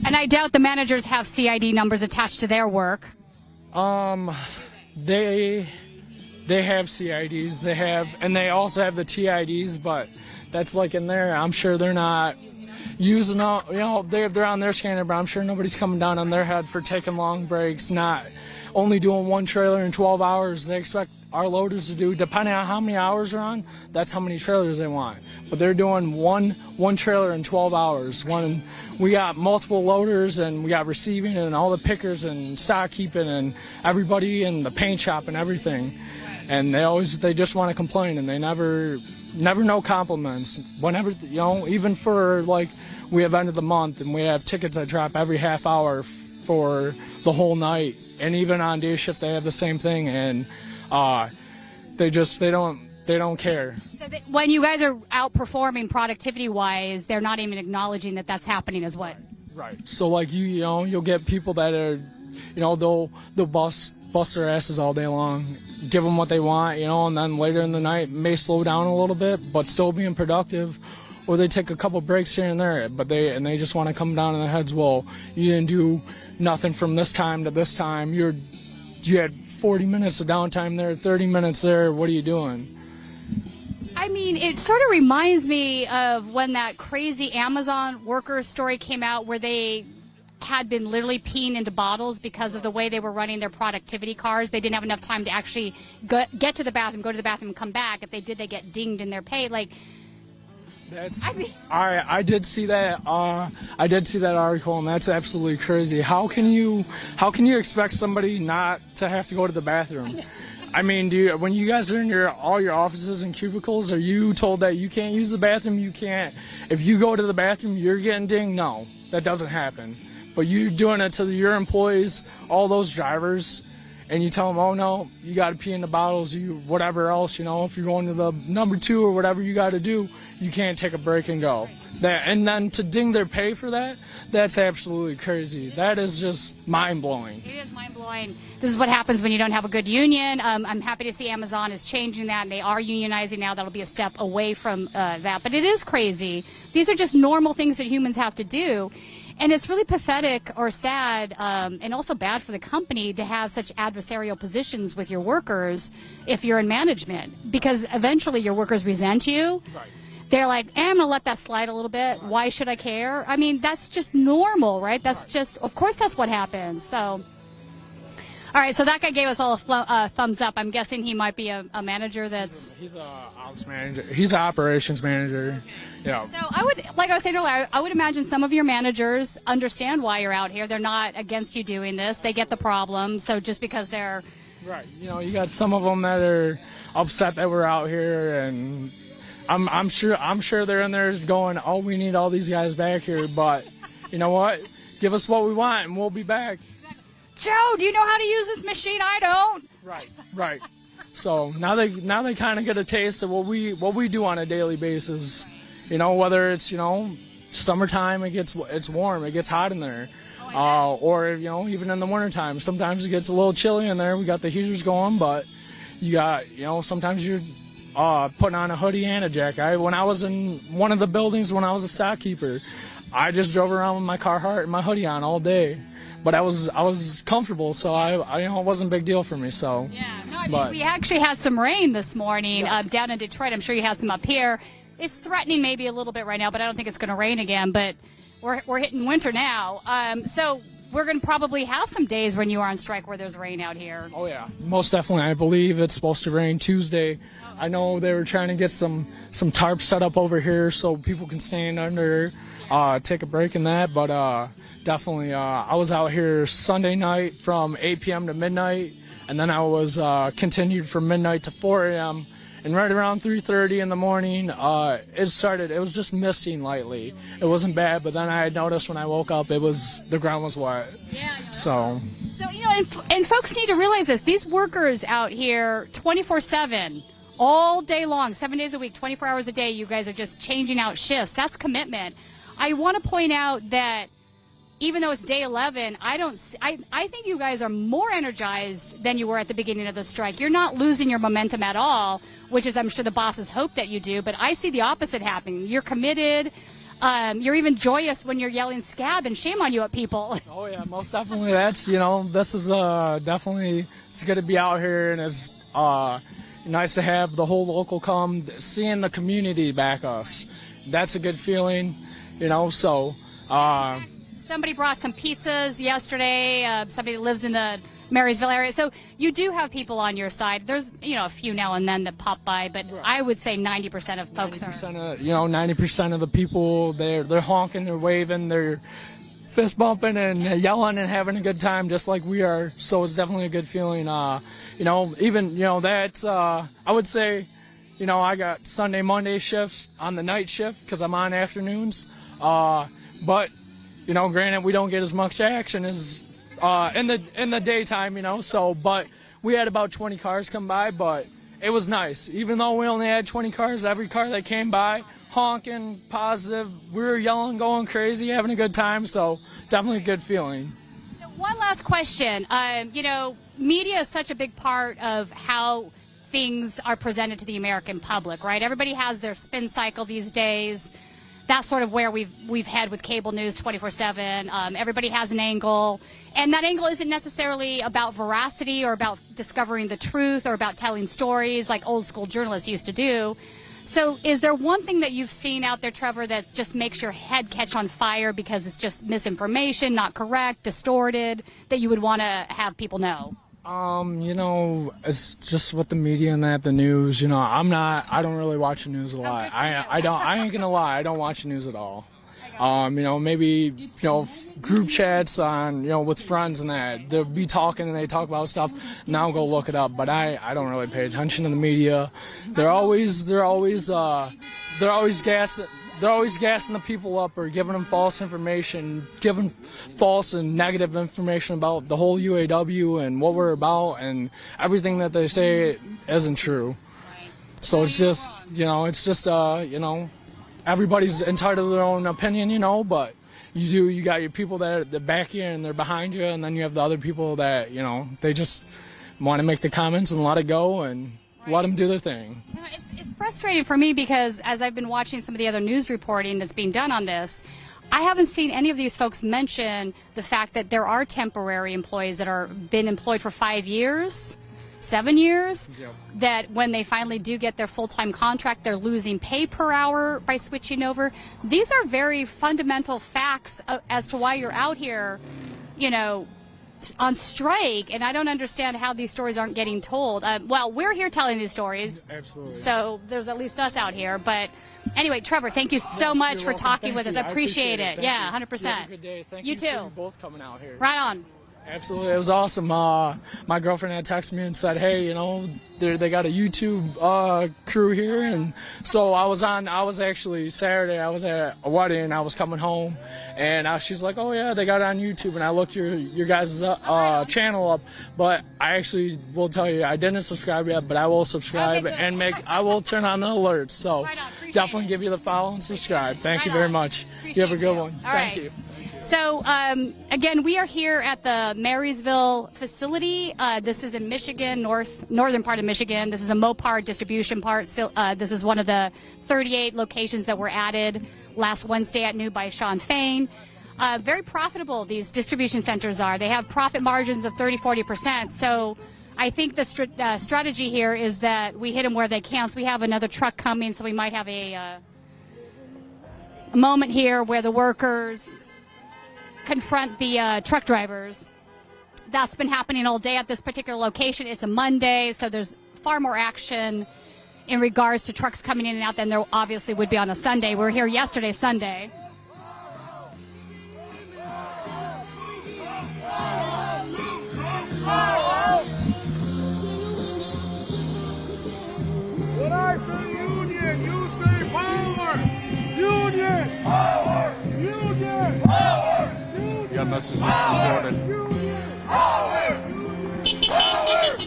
And I doubt the managers have CID numbers attached to their work. They have CIDs, and they also have the TIDs, but that's like in there. I'm sure they're not using all, they're on their scanner, but I'm sure nobody's coming down on their head for taking long breaks, not only doing one trailer in 12 hours. They expect our loaders to do, depending on how many hours they're on, that's how many trailers they want. But they're doing one trailer in 12 hours. We got multiple loaders, and we got receiving, and all the pickers and stock keeping, and everybody in the paint shop and everything. And they just want to complain, and they never no compliments. Whenever, even for like, we have end of the month, and we have tickets that drop every half hour for the whole night, and even on day shift they have the same thing, and they don't care. So when you guys are outperforming productivity-wise, they're not even acknowledging that that's happening as what? Right. So like you'll get people that are, they'll bust their asses all day long, give them what they want, and then later in the night may slow down a little bit, but still being productive. Or they take a couple breaks here and there, but they just want to come down on their heads. Well, you didn't do nothing from this time to this time. You had 40 minutes of downtime there, 30 minutes there. What are you doing? I mean, it sort of reminds me of when that crazy Amazon workers story came out where they had been literally peeing into bottles because of the way they were running their productivity cars. They didn't have enough time to actually get to the bathroom, go to the bathroom, and come back. If they did, they get dinged in their pay. Like, I did see that. I did see that article, and that's absolutely crazy. How can you expect somebody not to have to go to the bathroom? I mean, when you guys are in all your offices and cubicles, are you told that you can't use the bathroom? You can't. If you go to the bathroom, you're getting dinged. No, that doesn't happen. But you're doing it to your employees, all those drivers, and you tell them, oh no, you got to pee in the bottles, whatever else, if you're going to the number 2 or whatever you got to do, you can't take a break and go. And then to ding their pay for that, that's absolutely crazy. That is just mind-blowing. It is mind-blowing. This is what happens when you don't have a good union. I'm happy to see Amazon is changing that, and they are unionizing now. That'll be a step away from that. But it is crazy. These are just normal things that humans have to do. And it's really pathetic or sad and also bad for the company to have such adversarial positions with your workers if you're in management, because eventually your workers resent you. Right. They're like, I'm going to let that slide a little bit. Why should I care? I mean, that's just normal, right? That's just, of course that's what happens. So, all right, so that guy gave us all a thumbs up. I'm guessing he might be a manager that's... He's an ops manager. He's an operations manager. Yeah. So I would, like I was saying earlier, I would imagine some of your managers understand why you're out here. They're not against you doing this. They get the problem. So just because they're... Right. You got some of them that are upset that we're out here, and... I'm sure they're in there going, oh, we need all these guys back here, but you know what? Give us what we want and we'll be back. Joe, do you know how to use this machine? I don't. Right. So now they kind of get a taste of what we do on a daily basis. You know, whether it's, you know, summertime, it's warm, it gets hot in there. Or, you know, even in the wintertime, sometimes it gets a little chilly in there. We got the heaters going, but you got, you know, sometimes you're putting on a hoodie and a jacket. When I was in one of the buildings, when I was a stockkeeper, I just drove around with my Carhartt and my hoodie on all day. But I was comfortable, so I you know, it wasn't a big deal for me. So yeah, no, I mean, we actually had some rain this morning down in Detroit. I'm sure you had some up here. It's threatening maybe a little bit right now, but I don't think it's going to rain again. But we're hitting winter now, so we're going to probably have some days when you are on strike where there's rain out here. Oh yeah, most definitely. I believe it's supposed to rain Tuesday. I know they were trying to get some tarps set up over here so people can stand under, take a break in that, but definitely, I was out here Sunday night from 8 p.m. to midnight, and then I was continued from midnight to 4 a.m., and right around 3:30 in the morning, it was just misting lightly. It wasn't bad, but then I had noticed when I woke up, the ground was wet. Yeah. So, you know, and folks need to realize this. These workers out here 24/7, all day long, 7 days a week, 24 hours a day, you guys are just changing out shifts. That's commitment. I want to point out that even though it's day 11, I think you guys are more energized than you were at the beginning of the strike. You're not losing your momentum at all, which is I'm sure the bosses hope that you do, but I see the opposite happening. You're committed. You're even joyous when you're yelling scab and shame on you at people. Oh yeah, most definitely. That's, you know, this is definitely, it's good to be out here, and it's nice to have the whole local come, seeing the community back us. That's a good feeling, you know, so. Somebody brought some pizzas yesterday. Somebody lives in the Marysville area. So you do have people on your side. There's, you know, a few now and then that pop by, but I would say 90% of folks are. 90% of the people, they're honking, they're waving, they're fist bumping and yelling and having a good time just like we are. So it's definitely a good feeling. You know, even, you know, that's, I would say, you know, I got Sunday, Monday shifts on the night shift because I'm on afternoons. But, you know, granted, we don't get as much action as in the daytime, you know. So, but we had about 20 cars come by, but it was nice. Even though we only had 20 cars, every car that came by, honking, positive, we were yelling, going crazy, having a good time. So, definitely a good feeling. So, one last question. You know, media is such a big part of how things are presented to the American public, right? Everybody has their spin cycle these days. That's sort of where we've had with cable news 24/7. Everybody has an angle, and that angle isn't necessarily about veracity or about discovering the truth or about telling stories like old school journalists used to do. So is there one thing that you've seen out there, Trevor, that just makes your head catch on fire because it's just misinformation, not correct, distorted, that you would want to have people know? You know, it's just with the media and that, the news, you know, I don't really watch the news a lot. I ain't gonna lie, I don't watch the news at all. You know, maybe, you know, group chats on, you know, with friends and that, they'll be talking and they talk about stuff, and I'll go look it up, but I don't really pay attention to the media. They're always gassing the people up or giving them false information, giving false and negative information about the whole UAW and what we're about, and everything that they say isn't true. So it's just, you know, you know, everybody's entitled to their own opinion, you know, but you got your people that back you and they're behind you, and then you have the other people that, you know, they just want to make the comments and let it go and let them do their thing. You know, it's frustrating for me because as I've been watching some of the other news reporting that's being done on this, I haven't seen any of these folks mention the fact that there are temporary employees that are been employed for 5 years, 7 years, that when they finally do get their full-time contract, they're losing pay per hour by switching over. These are very fundamental facts as to why you're out here, you know, on strike, and I don't understand how these stories aren't getting told. Well, we're here telling these stories. Absolutely. So there's at least us out here. But anyway, Trevor, thank you so much for talking with us. I appreciate it. Yeah, 100%. You have a good day. Thank you too. for both coming out here. Right on. Absolutely, it was awesome. My girlfriend had texted me and said, "Hey, you know, they got a YouTube crew here," and so I was actually Saturday. I was at a wedding and I was coming home, and she's like, "Oh yeah, they got it on YouTube." And I looked your guys' channel up, but I actually will tell you I didn't subscribe yet, but I will subscribe and I will turn on the alerts. So definitely give you the follow and subscribe. Thank you very much. You have a good one. Thank you. So, again, we are here at the Marysville facility. This is in Michigan, northern part of Michigan. This is a Mopar distribution part. So, this is one of the 38 locations that were added last Wednesday at noon by Sean Fain. Very profitable, these distribution centers are. They have profit margins of 30-40%. So I think the strategy here is that we hit them where they can. So we have another truck coming, so we might have a moment here where the workers confront the truck drivers. That's been happening all day at this particular location. It's a Monday, so there's far more action in regards to trucks coming in and out than there obviously would be on a Sunday. We were here yesterday, Sunday. When I say union, you say power. Union, power. Union, power. We got messages from Jordan. Union, power. Power.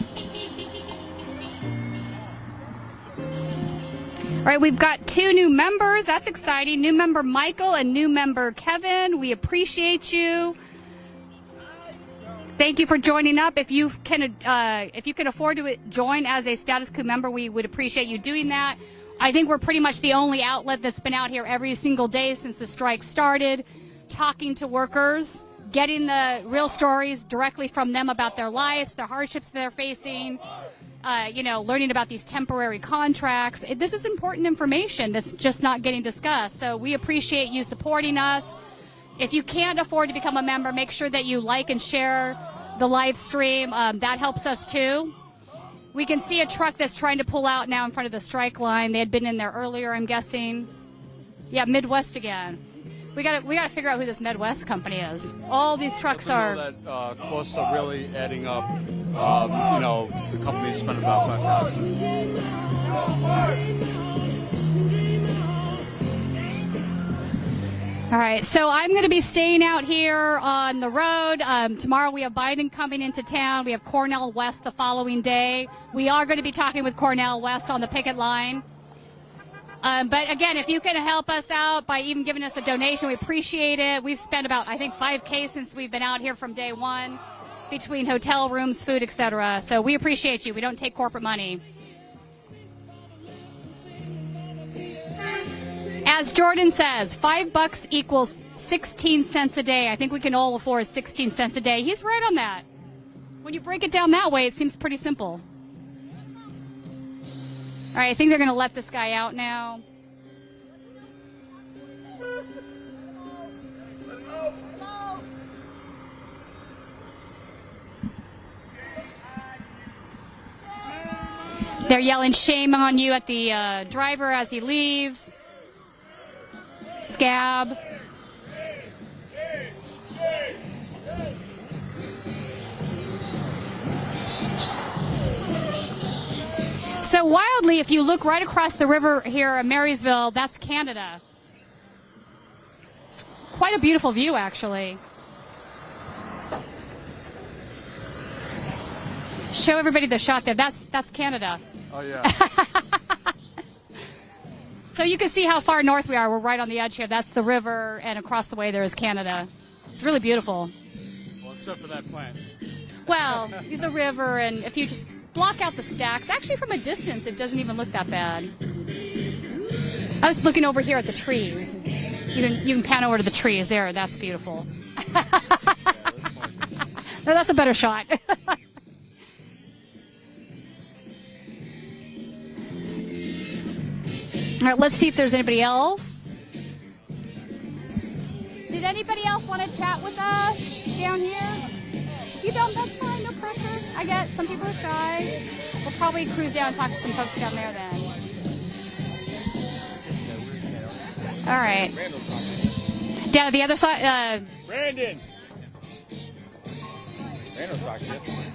All right, we've got 2 new members. That's exciting. New member Michael and new member Kevin. We appreciate you. Thank you for joining up. If you can afford to join as a Status Coup member, we would appreciate you doing that. I think we're pretty much the only outlet that's been out here every single day since the strike started, talking to workers, getting the real stories directly from them about their lives, the hardships they're facing, learning about these temporary contracts. This is important information that's just not getting discussed. So we appreciate you supporting us. If you can't afford to become a member, make sure that you like and share the live stream. That helps us too. We can see a truck that's trying to pull out now in front of the strike line. They had been in there earlier, I'm guessing. Yeah, Midwest again. We got to figure out who this Midwest company is. All these trucks are. That costs are really adding up. The companies spend about $5,000. All right, so I'm going to be staying out here on the road. Tomorrow we have Biden coming into town. We have Cornell West the following day. We are going to be talking with Cornell West on the picket line. But again, if you can help us out by even giving us a donation, we appreciate it. We've spent about, I think, $5,000 since we've been out here from day one, between hotel rooms, food, etc. So we appreciate you. We don't take corporate money. As Jordan says, $5 equals 16 cents a day. I think we can all afford 16 cents a day. He's right on that. When you break it down that way, it seems pretty simple. All right, I think they're going to let this guy out now. They're yelling shame on you at the driver as he leaves. Scab. So wildly, if you look right across the river here in Marysville, that's Canada. It's quite a beautiful view, actually. Show everybody the shot there. That's Canada. Oh, yeah. So you can see how far north we are. We're right on the edge here. That's the river, and across the way there is Canada. It's really beautiful. Well, except for that plant. Well, the river, and if you just block out the stacks, actually from a distance, it doesn't even look that bad. I was looking over here at the trees. You can pan over to the trees there. That's beautiful. No, that's a better shot. All right, let's see if there's anybody else. Did anybody else want to chat with us down here? You don't, that's fine, no pressure. I get some people are shy. We'll probably cruise down and talk to some folks down there then. All right. Down at the other side. Brandon.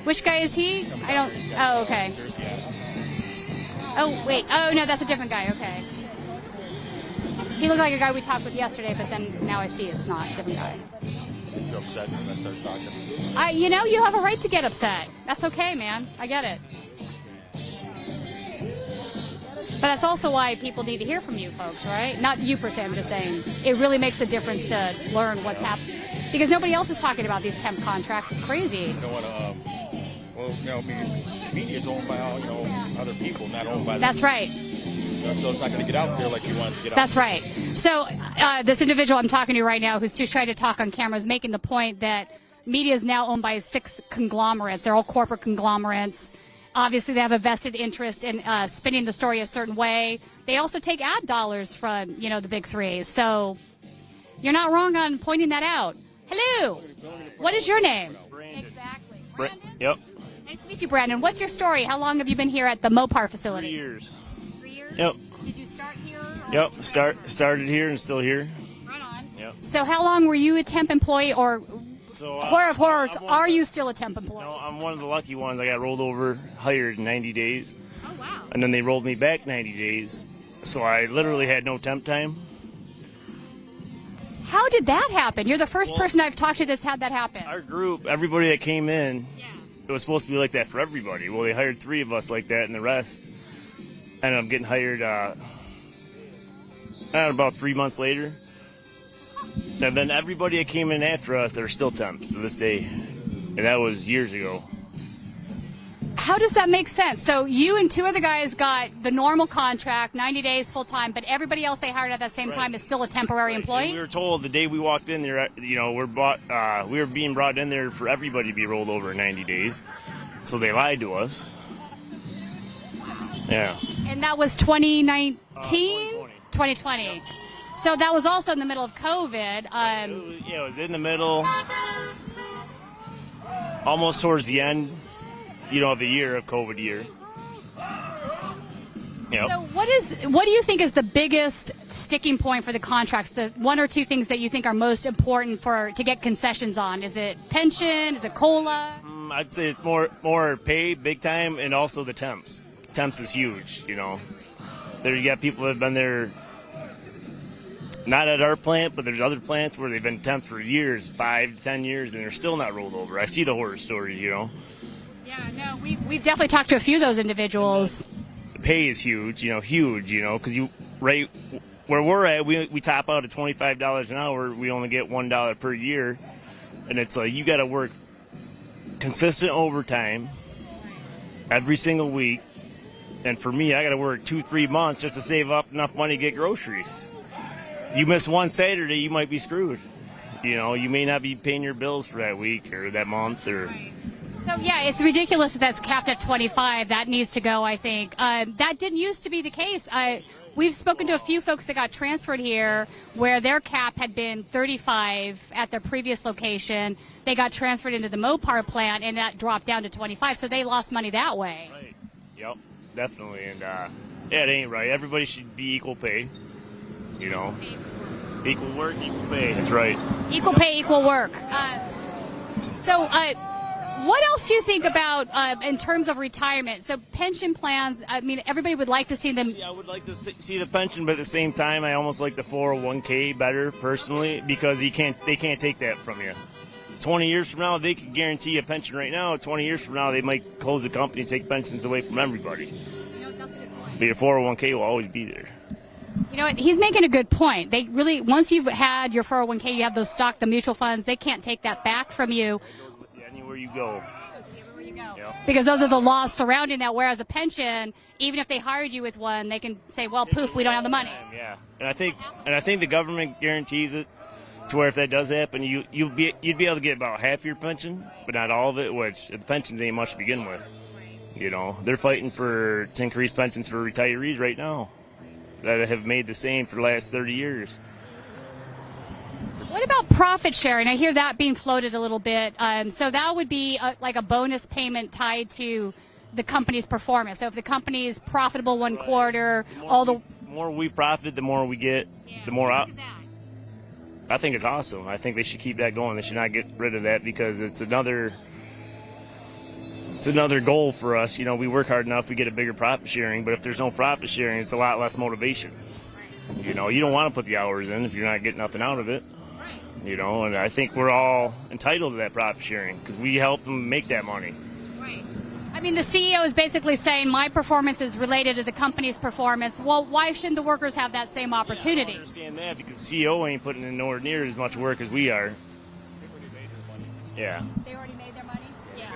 Which guy is he? I don't. Oh, okay. Oh, wait. Oh, no, that's a different guy. Okay. He looked like a guy we talked with yesterday, but then now I see it's not a different guy. You're upset when I start talking. You know, you have a right to get upset. That's okay, man. I get it. But that's also why people need to hear from you folks, right? Not you per se, I'm just saying. It really makes a difference to learn what's happening. Because nobody else is talking about these temp contracts. It's crazy. You know what? Well, you know, I mean, media is owned by all, you know, other people, not owned by. That's right. So it's not going to get out there like you want it to get out. That's right. So this individual I'm talking to right now, who's too shy to talk on camera, is making the point that media is now owned by 6 conglomerates. They're all corporate conglomerates. Obviously, they have a vested interest in spinning the story a certain way. They also take ad dollars from, you know, the big 3. So you're not wrong on pointing that out. Hello. What is your name? Brandon. Exactly. Brandon? Yep. Nice to meet you, Brandon. What's your story? How long have you been here at the Mopar facility? 3 years. 3 years? Yep. Did you start here? Or Yep. Started here and still here. Right on. Yep. So how long were you a temp employee, or So horror of horrors, I'm are you still a temp employee? No, I'm one of the lucky ones. I got rolled over, hired in 90 days, Oh, wow. and then they rolled me back 90 days. So I literally had no temp time. How did that happen? You're the first person I've talked to that's had that happen. Our group, everybody that came in, Yeah. it was supposed to be like that for everybody. Well, they hired 3 of us like that, and the rest ended up getting hired about 3 months later. And then everybody that came in after us are still temps to this day. And that was years ago. How does that make sense? So you and 2 other guys got the normal contract, 90 days full time, but everybody else they hired at that same time is still a temporary employee? And we were told the day we walked in there, you know, we were being brought in there for everybody to be rolled over in 90 days. So they lied to us. Yeah. And that was 2019? 2020. So that was also in the middle of COVID. It was in the middle, almost towards the end, you know, of the year, of COVID year. Yep. So what do you think is the biggest sticking point for the contracts? The 1 or 2 things that you think are most important to get concessions on? Is it pension? Is it COLA? I'd say it's more pay, big time, and also the temps. Temps is huge, you know. There you got people that have been there, not at our plant, but there's other plants where they've been temps for years, 5 to 10 years, and they're still not rolled over. I see the horror stories, you know. Yeah, no, we've definitely talked to a few of those individuals. The pay is huge, because right where we're at, we top out at $25 an hour. We only get $1 per year, and it's like you got to work consistent overtime every single week. And for me, I got to work 2-3 months just to save up enough money to get groceries. You miss one Saturday, you might be screwed. You know, you may not be paying your bills for that week or that month. So, yeah, it's ridiculous that that's capped at 25. That needs to go, I think. That didn't used to be the case. We've spoken to a few folks that got transferred here where their cap had been 35 at their previous location. They got transferred into the Mopar plant, and that dropped down to 25. So they lost money that way. Right. Yep, definitely. And, it ain't right. Everybody should be equal pay. You know, equal work, equal pay. That's right. Equal pay, equal work. So what else do you think about in terms of retirement? So pension plans, I mean, everybody would like to see them. I would like to see the pension, but at the same time, I almost like the 401k better personally because they can't take that from you. 20 years from now, they could guarantee a pension right now. 20 years from now, they might close the company and take pensions away from everybody. You know, that's a good point. But your 401k will always be there. You know what? He's making a good point. They really, once you've had your 401k, you have those stock, the mutual funds, they can't take that back from you. Anywhere you go. Everywhere you go. Yeah. Because those are the laws surrounding that. Whereas a pension, even if they hired you with one, they can say, well, poof, we don't have the money. Yeah. And I think the government guarantees it to where if that does happen, you'd be able to get about half your pension, but not all of it, which the pensions ain't much to begin with. You know, they're fighting to increase pensions for retirees right now that have made the same for the last 30 years. What about profit sharing? I hear that being floated a little bit. So that would be like a bonus payment tied to the company's performance. So if the company is profitable one quarter, The more we profit, the more we get, the more out. I think it's awesome. I think they should keep that going. They should not get rid of that because it's another it's another goal for us. You know, we work hard enough, we get a bigger profit sharing, but if there's no profit sharing, it's a lot less motivation. You know, you don't want to put the hours in if you're not getting nothing out of it. You know, and I think we're all entitled to that profit sharing because we help them make that money. Right. I mean, the CEO is basically saying my performance is related to the company's performance. Well, why shouldn't the workers have that same opportunity? I understand that because the CEO ain't putting in nowhere near as much work as we are. Yeah. They already made their money? Yeah.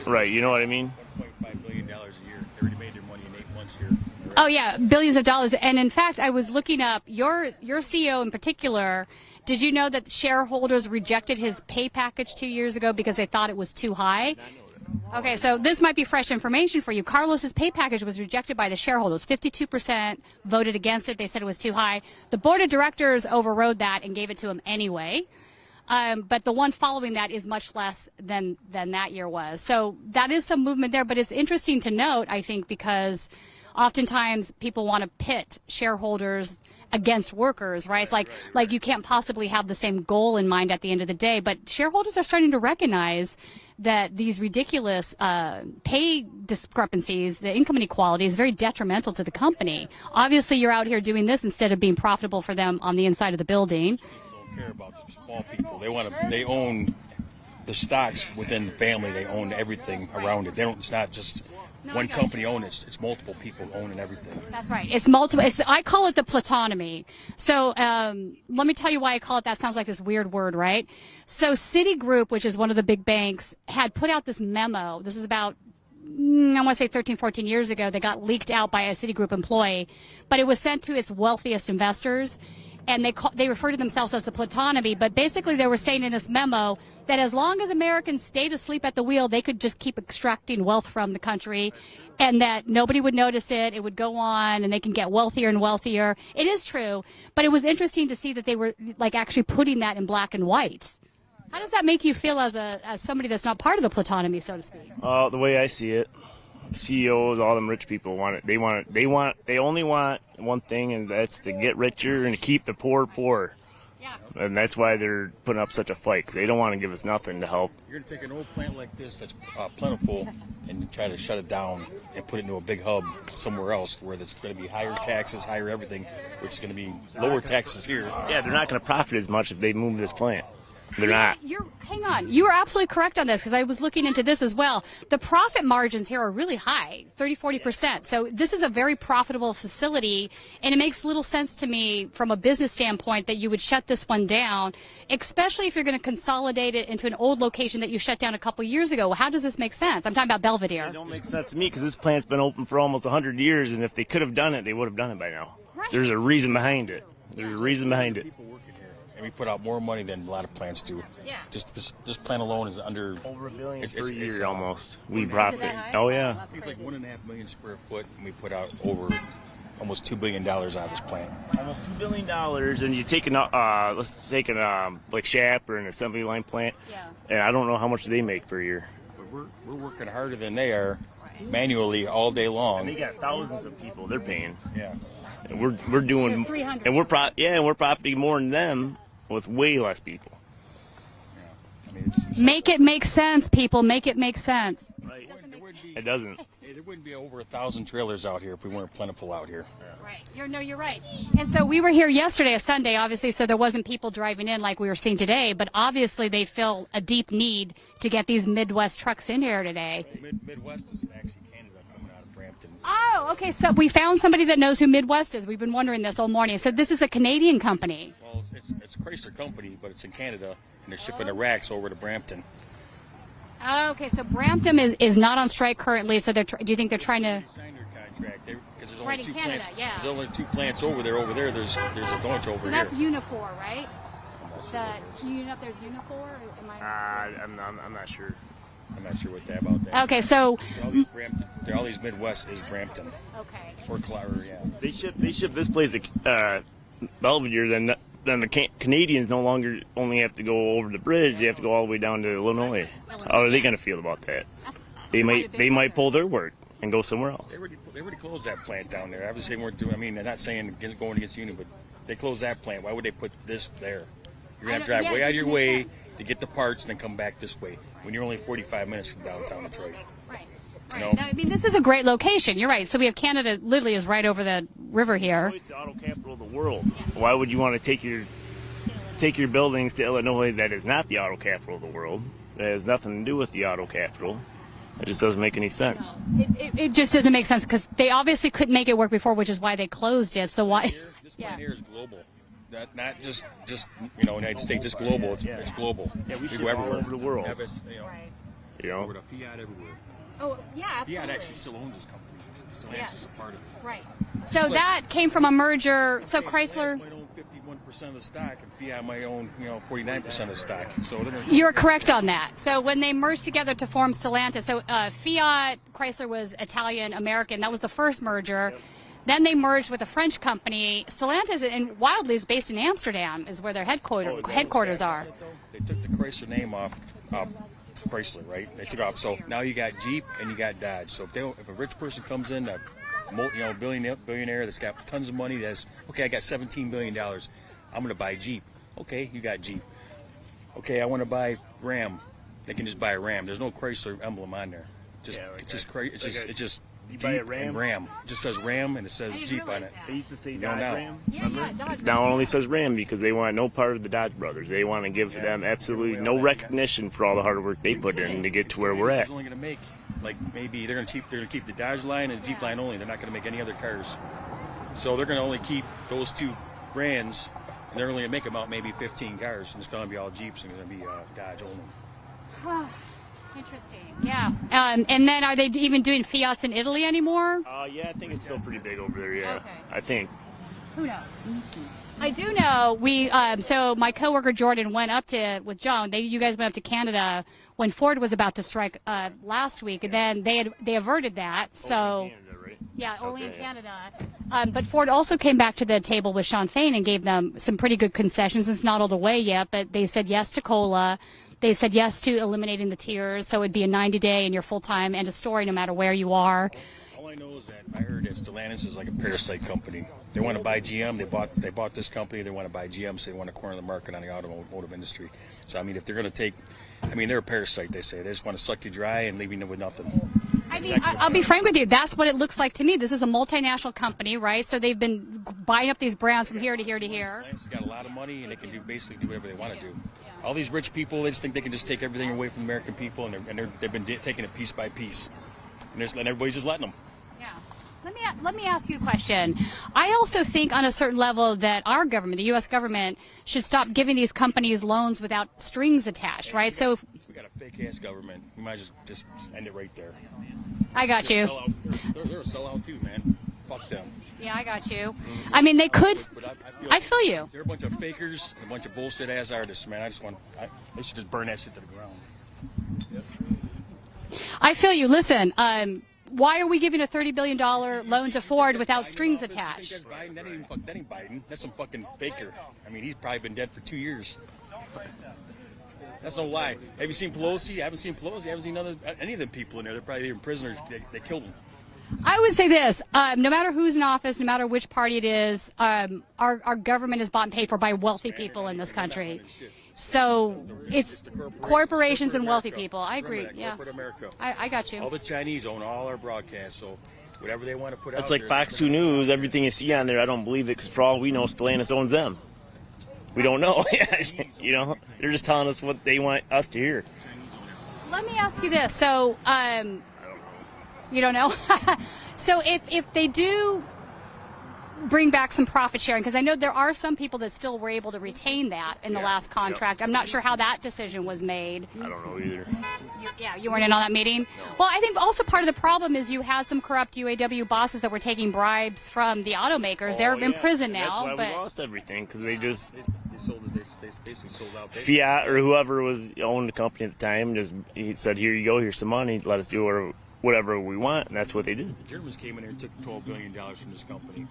Right, you know what I mean? $1.5 billion a year. They already made their money in 8 months here. Oh, yeah, billions of dollars. And in fact, I was looking up your CEO in particular. Did you know that shareholders rejected his pay package 2 years ago because they thought it was too high? Okay, so this might be fresh information for you. Carlos's pay package was rejected by the shareholders. 52% voted against it. They said it was too high. The board of directors overrode that and gave it to him anyway. But the one following that is much less than that year was. So that is some movement there. But it's interesting to note, I think, because oftentimes people want to pit shareholders against workers, right? It's like you can't possibly have the same goal in mind at the end of the day. But shareholders are starting to recognize that these ridiculous pay discrepancies, the income inequality, is very detrimental to the company. Obviously, you're out here doing this instead of being profitable for them on the inside of the building. Don't care about the small people. They own the stocks within the family. They own everything around it. They don't. It's not just one company owning it. It's multiple people owning everything. That's right. It's multiple. I call it the plutonymy. So let me tell you why I call it that. Sounds like this weird word, right? So Citigroup, which is one of the big banks, had put out this memo. This is about, I want to say 13, 14 years ago. That got leaked out by a Citigroup employee, but it was sent to its wealthiest investors. And they refer to themselves as the plutonymy, but basically they were saying in this memo that as long as Americans stayed asleep at the wheel, they could just keep extracting wealth from the country, and that nobody would notice it. It would go on, and they can get wealthier and wealthier. It is true, but it was interesting to see that they were like actually putting that in black and white. How does that make you feel as somebody that's not part of the plutonymy, so to speak? The way I see it, CEOs, all them rich people want it. They only want one thing, and that's to get richer and to keep the poor poor. Yeah. And that's why they're putting up such a fight, because they don't want to give us nothing to help. You're going to take an old plant like this that's plentiful and try to shut it down and put it into a big hub somewhere else where there's going to be higher taxes, higher everything, which is going to be lower taxes here. Yeah, they're not going to profit as much if they move this plant. They're not. Hang on. You are absolutely correct on this because I was looking into this as well. The profit margins here are really high, 30-40%. So this is a very profitable facility, and it makes little sense to me from a business standpoint that you would shut this one down, especially if you're going to consolidate it into an old location that you shut down a couple years ago. How does this make sense? I'm talking about Belvedere. It don't make sense to me because this plant's been open for almost 100 years, and if they could have done it, they would have done it by now. Right. There's a reason behind it. There's a reason behind it. And we put out more money than a lot of plants do. Yeah. Just this plant alone is under over $1 billion per year almost. We profit. Oh yeah. I think it's like 1.5 million square foot, and we put out over almost $2 billion out of this plant. Almost $2 billion, and you take let's take an like SCABS or an assembly line plant. Yeah. And I don't know how much they make per year. But we're working harder than they are, manually all day long. And they got thousands of people they're paying. Yeah. And we're doing, and we're profiting more than them. With way less people. Yeah. I mean, make it make sense, people. Make it make sense. Right. It doesn't. There wouldn't be over 1,000 trailers out here if we weren't plentiful out here. Right. You're right. And so we were here yesterday, a Sunday, obviously, so there wasn't people driving in like we were seeing today. But obviously, they feel a deep need to get these Midwest trucks in here today. Midwest is actually Canada coming out of Brampton. Oh, okay. So we found somebody that knows who Midwest is. We've been wondering this all morning. So this is a Canadian company. Well, it's a Chrysler company, but it's in Canada, and they're shipping the racks over to Brampton. Okay, so Brampton is not on strike currently. So do you think they're trying to? They signed their contract because there's only right in two Canada, plants. yeah. There's only 2 plants over there. Over there, there's a bunch over so here. That's Unifor, right? Do you know if there's Unifor? I'm not sure. I'm not sure about that. Okay, so all these Midwest is Brampton. Okay. Or Clyde, yeah. They ship this place to Belvedere. Then the Canadians no longer only have to go over the bridge; they have to go all the way down to Illinois. How are they going to feel about that? They might pull their work and go somewhere else. They already closed that plant down there. Obviously, they weren't doing. I mean, they're not saying going against the union, but they closed that plant. Why would they put this there? You're going to drive way out of your way to get the parts and then come back this way when you're only 45 minutes from downtown Detroit. Right. You know? No, I mean, this is a great location. You're right. So we have Canada literally is right over the river here. It's the auto capital of the world. Why would you want to take your buildings to Illinois that is not the auto capital of the world? That has nothing to do with the auto capital. It just doesn't make any sense. It just doesn't make sense because they obviously couldn't make it work before, which is why they closed it. So why? This plant here is global. Not just United States. It's global. It's global. Yeah, we go ship all everywhere. over the world. Have us, You know? We're the Fiat everywhere. Oh, yeah, absolutely. Fiat actually still owns this company. Stellantis is a part of it. Right. So that came from a merger. So Chrysler. Stellantis might own 51% of the stock, and Fiat might own 49% of the stock. So they're gonna You're correct on that. So when they merged together to form Stellantis, so Fiat, Chrysler was Italian, American. That was the first merger. Then they merged with a French company. Stellantis, and wildly, is based in Amsterdam, is where their headquarters are. They took the Chrysler name off Chrysler, right? They took off. So now you got Jeep and you got Dodge. So if a rich person comes in, a billionaire that's got tons of money, that's okay. I got $17 billion. I'm going to buy Jeep. Okay, you got Jeep. Okay, I want to buy Ram. They can just buy a Ram. There's no Chrysler emblem on there. It's just You Jeep buy a Ram? and Ram. It just says Ram and it says didn't Jeep on realize it. that. They used to say You Dodge know now. Ram. Yeah, Dodge. Now it only says Ram because they want no part of the Dodge brothers. They want to give them absolutely no recognition for all the hard work they put in to get to where we're Stellantis at. is only going to make maybe they're going to keep the Dodge line and the Jeep line only. They're not going to make any other cars. So they're going to only keep those two brands, and they're only going to make about maybe 15 cars, and it's going to be all Jeeps and it's going to be Dodge only. Interesting. Yeah. And then are they even doing Fiats in Italy anymore? Yeah, I think it's still pretty big over there. Yeah, Okay. I think. Who knows? I do know we. So my coworker Jordan went up with John. You guys went up to Canada when Ford was about to strike last week, and then they averted that. So Canada, right? yeah, only in Okay. Canada. But Ford also came back to the table with Sean Fain and gave them some pretty good concessions. It's not all the way yet, but they said yes to COLA. They said yes to eliminating the tiers, so it'd be a 90-day and you're full-time, end of story, no matter where you are. All I know is that I heard that Stellantis is like a parasite company. They want to buy GM. They bought this company. They want to buy GM, so they want to corner the market on the automotive industry. So I mean, if they're going to take, they're a parasite. They say they just want to suck you dry and leave you with nothing. I mean, I'll be frank with you. That's what it looks like to me. This is a multinational company, right? So they've been buying up these brands from here to here to here. Stellantis has got a lot of money, and they can basically do whatever they want to do. All these rich people, they just think they can just take everything away from American people, and they've been taking it piece by piece, and everybody's just letting them. Yeah. Let me ask you a question. I also think on a certain level that our government, the U.S. government, should stop giving these companies loans without strings attached, right? So if, We got a fake-ass government. We might just end it right there. I got you. They're a sellout too, man. Fuck them. Yeah, I got you. I mean, they could. But I feel you. They're a bunch of fakers and a bunch of bullshit-ass artists, man. They should just burn that shit to the ground. I feel you. Listen, why are we giving a $30 billion loan to Ford without strings attached? That's Biden. That ain't Biden. That's some fucking faker. I mean, he's probably been dead for 2 years. That's no lie. Have you seen Pelosi? I haven't seen Pelosi. I haven't seen any of them people in there. They're probably even prisoners. They killed them. I would say this, no matter who's in office, no matter which party it is, our government is bought and paid for by wealthy people in this country. So it's corporations and wealthy people. I agree. Yeah, Corporate America. I got All you. the Chinese own all our broadcasts, so whatever they want to put out That's like there, Fox 2 News. Everything you see on there, I don't believe it because for all we know, Stellantis owns them. We don't know. You know, they're just telling us what they want us to hear. Let me ask you this. So, you don't know? So if they do bring back some profit sharing, because I know there are some people that still were able to retain that in the last contract. I'm not sure how that decision was made. I don't know either. You weren't in on that meeting? Well, I think also part of the problem is you had some corrupt UAW bosses that were taking bribes from the automakers. They're in prison now. That's why but we lost everything because they just They basically sold out. Fiat or whoever owned the company at the time he said, "Here you go. Here's some money. Let us do whatever we want," and that's what they did. The Germans came in here and took $12 billion from this company.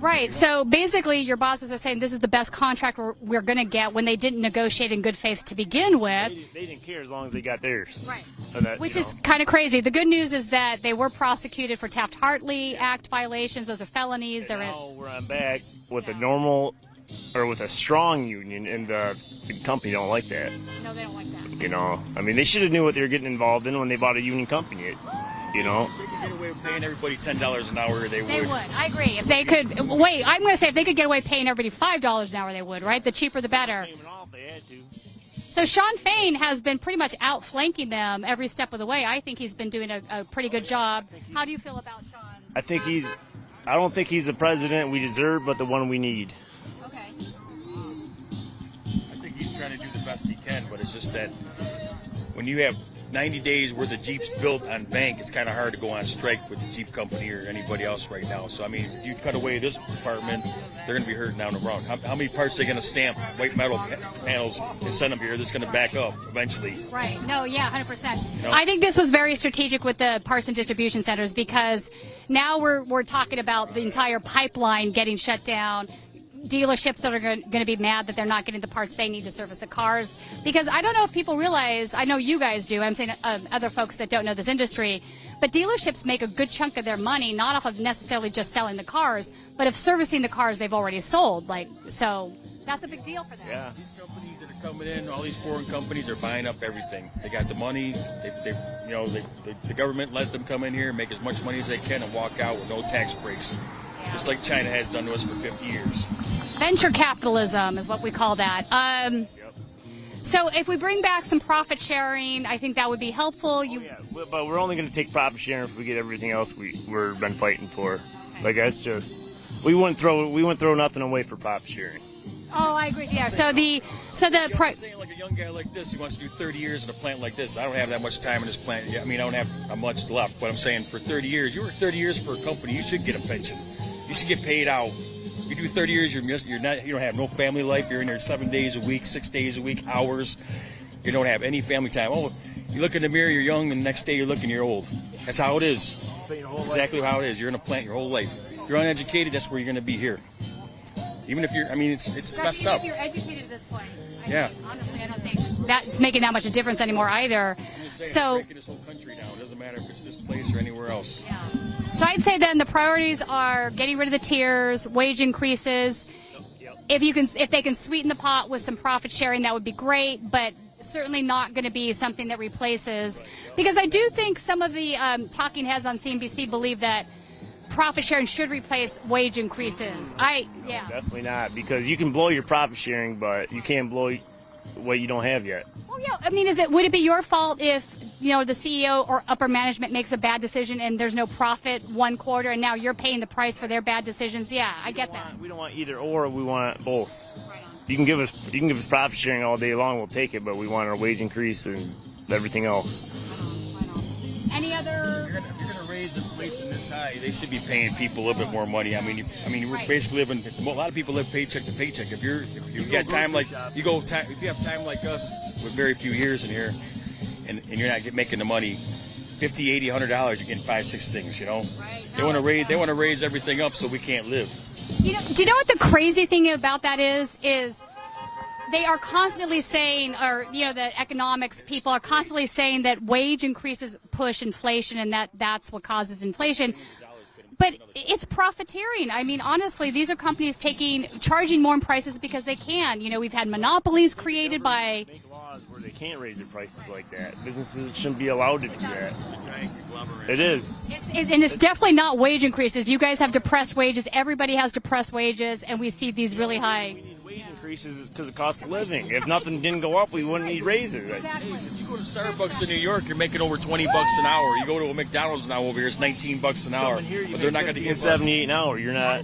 Right. So basically, your bosses are saying this is the best contract we're going to get when they didn't negotiate in good faith to begin with. They didn't care as long as they got theirs. Right. And that, Which you is know, kind of crazy. The good news is that they were prosecuted for Taft-Hartley Act violations. Those are felonies. They're in. now we're on back with a normal or with a strong union, and the company don't like that. No, they don't like that. You know, I mean, they should have knew what they were getting involved in when they bought a union company. You know? If they could get away with paying everybody $10 an hour, they would. They would. I agree. If they could, wait, I'm going to say if they could get away paying everybody $5 an hour, they would, right? The cheaper, the better. Pay them off if they had to. So Sean Fain has been pretty much outflanking them every step of the way. I think he's been doing a pretty good job. How do you feel about Sean? I don't think he's the president we deserve, but the one we need. Okay. I think he's trying to do the best he can, but it's just that when you have 90 days worth of Jeeps built on bank, it's kind of hard to go on strike with the Jeep company or anybody else right now. So, I mean, if you cut away this department, they're going to be hurting down the road. How many parts are they going to stamp white metal panels and send them here? That's going to back up eventually. Right. No, yeah, 100%. You know? I think this was very strategic with the parts and distribution centers because now we're talking about the entire pipeline getting shut down. Dealerships that are going to be mad that they're not getting the parts they need to service the cars. Because I don't know if people realize, I know you guys do, I'm saying other folks that don't know this industry, but dealerships make a good chunk of their money, not off of necessarily just selling the cars, but of servicing the cars they've already sold. So that's a big deal for them. Yeah. These companies that are coming in, all these foreign companies are buying up everything. They got the money. The government let them come in here, make as much money as they can, and walk out with no tax breaks. Just like China has done to us for 50 years. Venture capitalism is what we call that. So if we bring back some profit sharing, I think that would be helpful. But we're only going to take profit sharing if we get everything else we've been fighting for. Like, that's just, we wouldn't throw nothing away for profit sharing. Oh, I agree. Yeah. So I'm saying, like, a young guy like this who wants to do 30 years in a plant like this. I don't have that much time in this plant. I mean, I don't have much left. But I'm saying, for 30 years, you work 30 years for a company, you should get a pension. You should get paid out. You do 30 years, you don't have no family life. You're in there 7 days a week, 6 days a week, hours. You don't have any family time. Oh, you look in the mirror, you're young, and the next day you're looking, you're old. That's how it is. Exactly how it is. You're in a plant your whole life. If you're uneducated, that's where you're going to be here. Even if you're, I mean, it's messed up. If you're educated at this point. Honestly, I don't think that's making that much a difference anymore either. So breaking this whole country down. It doesn't matter if it's this place or anywhere else. Yeah. So I'd say then the priorities are getting rid of the tiers, wage increases. If they can sweeten the pot with some profit sharing, that would be great. But certainly not going to be something that replaces, because I do think some of the talking heads on CNBC believe that profit sharing should replace wage increases. Definitely not, because you can blow your profit sharing, but you can't blow what you don't have yet. Well, yeah. I mean, would it be your fault if the CEO or upper management makes a bad decision and there's no profit one quarter, and now you're paying the price for their bad decisions? Yeah, I get that. We don't want either or. We want both. You can give us profit sharing all day long. We'll take it, but we want our wage increase and everything else. Any other? If you're going to raise inflation this high, they should be paying people a little bit more money. I mean, we're basically living. A lot of people live paycheck to paycheck. If you got time like if you have time like us with very few years in here, and you're not making the money, $50, $80, $100, you're getting 5, 6 things. Right. They want to raise everything up so we can't live. Do you know what the crazy thing about that is they are constantly saying, or the economics people are constantly saying that wage increases push inflation, and that's what causes inflation. But it's profiteering. I mean, honestly, these are companies charging more in prices because they can. We've had monopolies created by. Make laws where they can't raise their prices like that. Businesses shouldn't be allowed to do that. It is. And it's definitely not wage increases. You guys have depressed wages. Everybody has depressed wages, and we see these really high. We need wage increases because of cost of living. If nothing didn't go up, we wouldn't need raises. Exactly. If you go to Starbucks in New York, you're making over $20 an hour. You go to a McDonald's now over here, it's $19 an hour. But they're not going to get 78 an hour. You're not.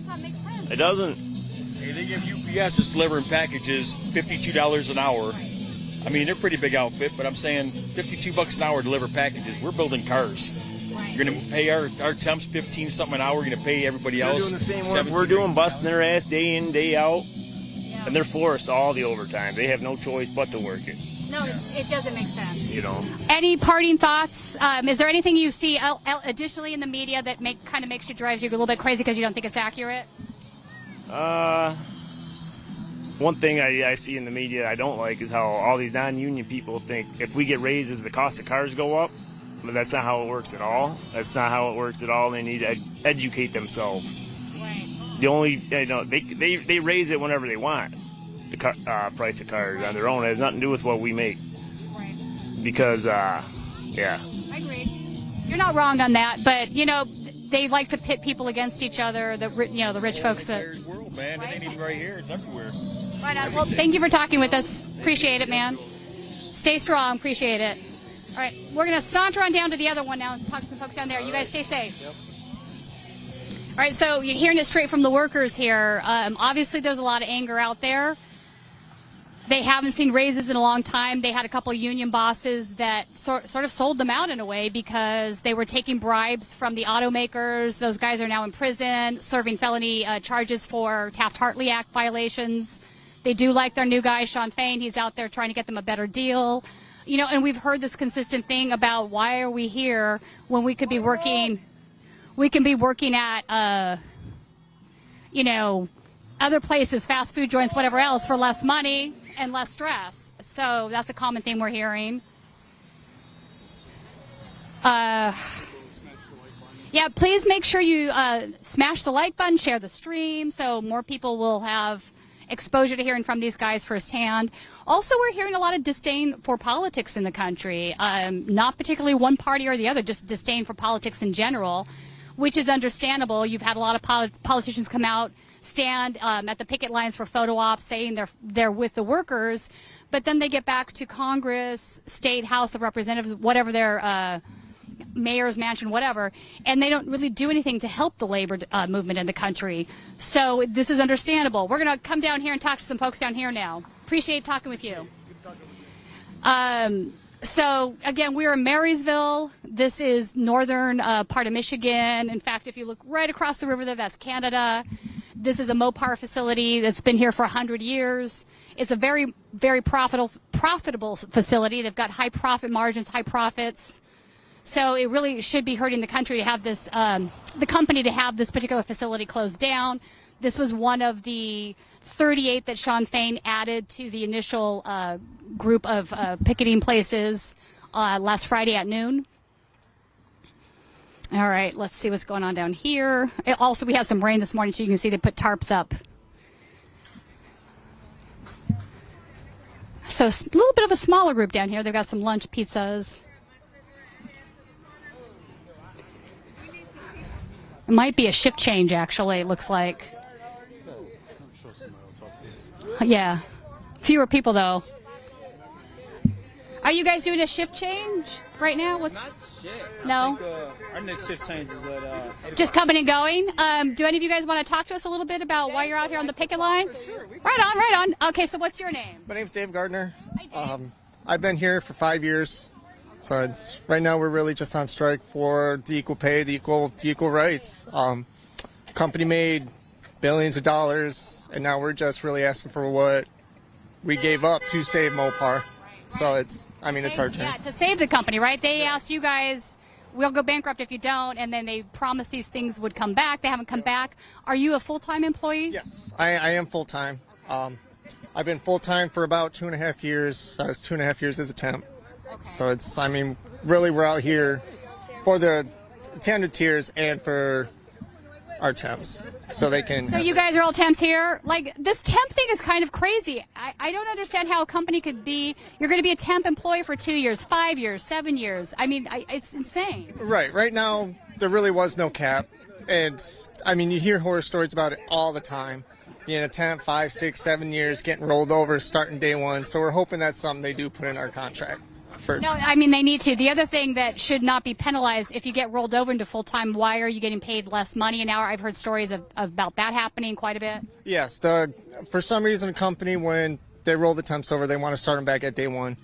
It doesn't. Hey, they give UPS that's delivering packages $52 an hour. I mean, they're a pretty big outfit, but I'm saying $52 an hour to deliver packages. We're building cars. You're going to pay our temps 15 something an hour. You're going to pay everybody else. They're doing the same work we're doing, busting their ass day in, day out, and they're forced all the overtime. They have no choice but to work it. No, it doesn't make sense. Any parting thoughts? Is there anything you see additionally in the media that drives you a little bit crazy because you don't think it's accurate? One thing I see in the media I don't like is how all these non-union people think if we get raises, the cost of cars go up. But that's not how it works at all. That's not how it works at all. They need to educate themselves. Right. The only, they raise it whenever they want. The price of cars on their own. It has nothing to do with what we make. Right. Because, I agree. You're not wrong on that, but they like to pit people against each other. The rich folks. There's world, man. It ain't even right here. It's everywhere. Right on. Well, thank you for talking with us. Appreciate it, man. Stay strong. Appreciate it. All right, we're gonna saunter on down to the other one now and talk to some folks down there. You guys stay safe. Yep. All right, so you're hearing it straight from the workers here. Obviously, there's a lot of anger out there. They haven't seen raises in a long time. They had a couple of union bosses that sort of sold them out in a way because they were taking bribes from the automakers. Those guys are now in prison, serving felony charges for Taft-Hartley Act violations. They do like their new guy, Shawn Fain. He's out there trying to get them a better deal. And we've heard this consistent thing about why are we here when we could be working at, other places, fast food joints, whatever else, for less money and less stress. So that's a common thing we're hearing. Yeah, please make sure you smash the like button, share the stream, so more people will have exposure to hearing from these guys firsthand. Also, we're hearing a lot of disdain for politics in the country, not particularly one party or the other, just disdain for politics in general, which is understandable. You've had a lot of politicians come out, stand at the picket lines for photo ops, saying they're with the workers, but then they get back to Congress, state, House of Representatives, whatever their mayor's mansion, whatever, and they don't really do anything to help the labor movement in the country. So this is understandable. We're going to come down here and talk to some folks down here now. Appreciate talking with you. So again, we're in Marysville. This is northern part of Michigan. In fact, if you look right across the river there, that's Canada. This is a Mopar facility that's been here for 100 years. It's a very, very profitable facility. They've got high profit margins, high profits. So it really should be hurting the country to have this, the company to have this particular facility closed down. This was one of the 38 that Shawn Fain added to the initial group of picketing places last Friday at noon. All right, let's see what's going on down here. Also, we had some rain this morning, so you can see they put tarps up. So a little bit of a smaller group down here. They've got some lunch pizzas. It might be a shift change, actually, it looks like. Yeah. Fewer people, though. Are you guys doing a shift change right now? Not shift. No? Our next shift change is at... Just coming and going? Do any of you guys want to talk to us a little bit about why you're out here on the picket line? Sure. Right on. Okay, so what's your name? My name's Dave Gardner. Hi, Dave. I've been here for 5 years. So right now we're really just on strike for the equal pay, the equal rights. Company made billions of dollars, and now we're just really asking for what we gave up to save Mopar. So it's our turn. Yeah, to save the company, right? They asked you guys, we'll go bankrupt if you don't, and then they promised these things would come back. They haven't come back. Are you a full-time employee? Yes, I am full-time. I've been full-time for about 2.5 years. I was 2.5 years as a temp. Okay. So it's, really we're out here for the tender tiers and for our temps. So they can... So you guys are all temps here? Like, this temp thing is kind of crazy. I don't understand how a company could be... You're going to be a temp employee for 2 years, 5 years, 7 years. It's insane. Right now, there really was no cap. You hear horror stories about it all the time. Being a temp 5, 6, 7 years, getting rolled over, starting day one. So we're hoping that's something they do put in our contract. No, they need to. The other thing that should not be penalized, if you get rolled over into full-time, why are you getting paid less money an hour? I've heard stories about that happening quite a bit. Yes. For some reason, a company, when they roll the temps over, they want to start them back at day one,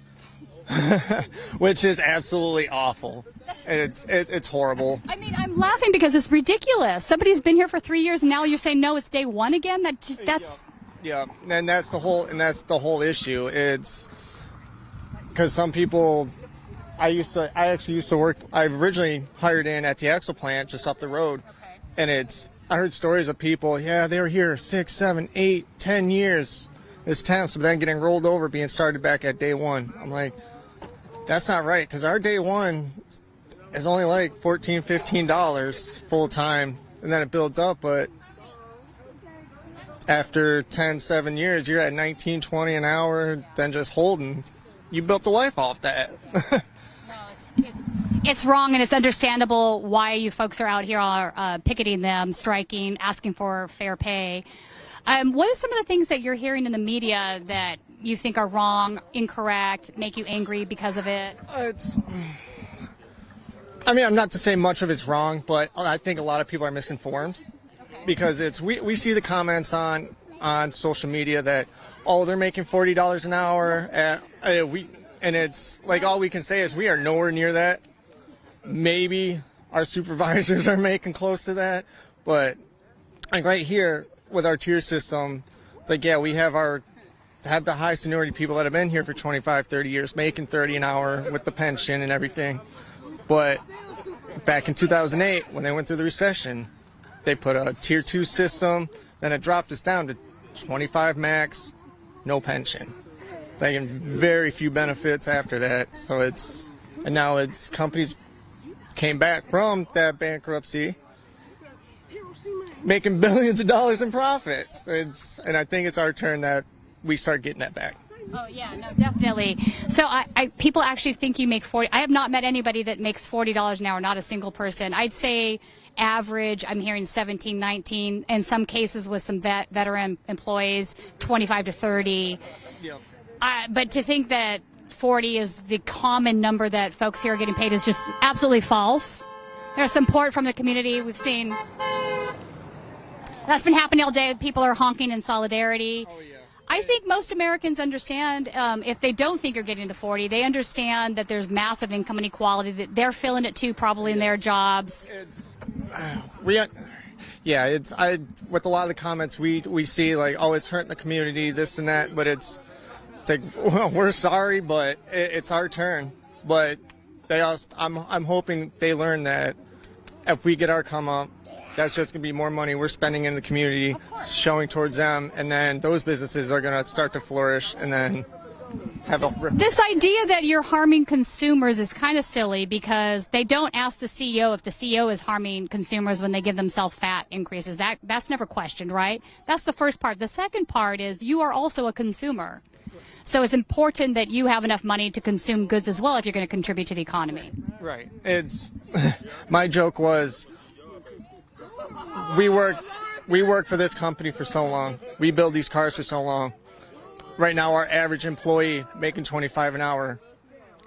which is absolutely awful. It's horrible. I'm laughing because it's ridiculous. Somebody's been here for 3 years, and now you're saying, no, it's day one again? That's... Yeah, and that's the whole issue. It's... Because some people, I actually used to work, I originally hired in at the Axle plant just up the road. Okay. And I heard stories of people, they were here 6, 7, 8, 10 years as temps, but then getting rolled over, being started back at day one. I'm like, that's not right, because our day one is only like $14, $15 full time, and then it builds up, but after 10, 7 years, you're at 19, 20 an hour, then just holding. You built the life off that. No, It's wrong, and it's understandable why you folks are out here are picketing them, striking, asking for fair pay. What are some of the things that you're hearing in the media that you think are wrong, incorrect, make you angry because of it? I'm not to say much of it's wrong, but I think a lot of people are misinformed because we see the comments on social media that, oh, they're making $40 an hour, and it's like all we can say is we are nowhere near that. Maybe our supervisors are making close to that, but like right here with our tier system, it's like, yeah, we have the high seniority people that have been here for 25, 30 years, making $30 an hour with the pension and everything. But back in 2008, when they went through the recession, they put a tier 2 system, then it dropped us down to 25 max, no pension. Like very few benefits after that. So now companies came back from that bankruptcy, making billions of dollars in profits. And I think it's our turn that we start getting that back. Oh yeah, no, definitely. So people actually think you make 40. I have not met anybody that makes $40 an hour, not a single person. I'd say average, I'm hearing 17, 19, in some cases with some veteran employees, 25 to 30. Yep. But to think that 40 is the common number that folks here are getting paid is just absolutely false. There's support from the community. We've seen that's been happening all day. People are honking in solidarity. Oh, yeah. I think most Americans understand, if they don't think you're getting the 40, they understand that there's massive income inequality, that they're feeling it too probably in their jobs. With a lot of the comments we see, like, oh, it's hurting the community, this and that, but it's like, well, we're sorry, but it's our turn. But I'm hoping they learn that if we get our come up, that's just going to be more money we're spending in the community, showing towards them, and then those businesses are going to start to flourish and then have a... This idea that you're harming consumers is kind of silly because they don't ask the CEO if the CEO is harming consumers when they give themselves fat increases. That's never questioned, right? That's the first part. The second part is you are also a consumer. So it's important that you have enough money to consume goods as well if you're going to contribute to the economy. Right. My joke was... We work for this company for so long. We build these cars for so long. Right now, our average employee making $25 an hour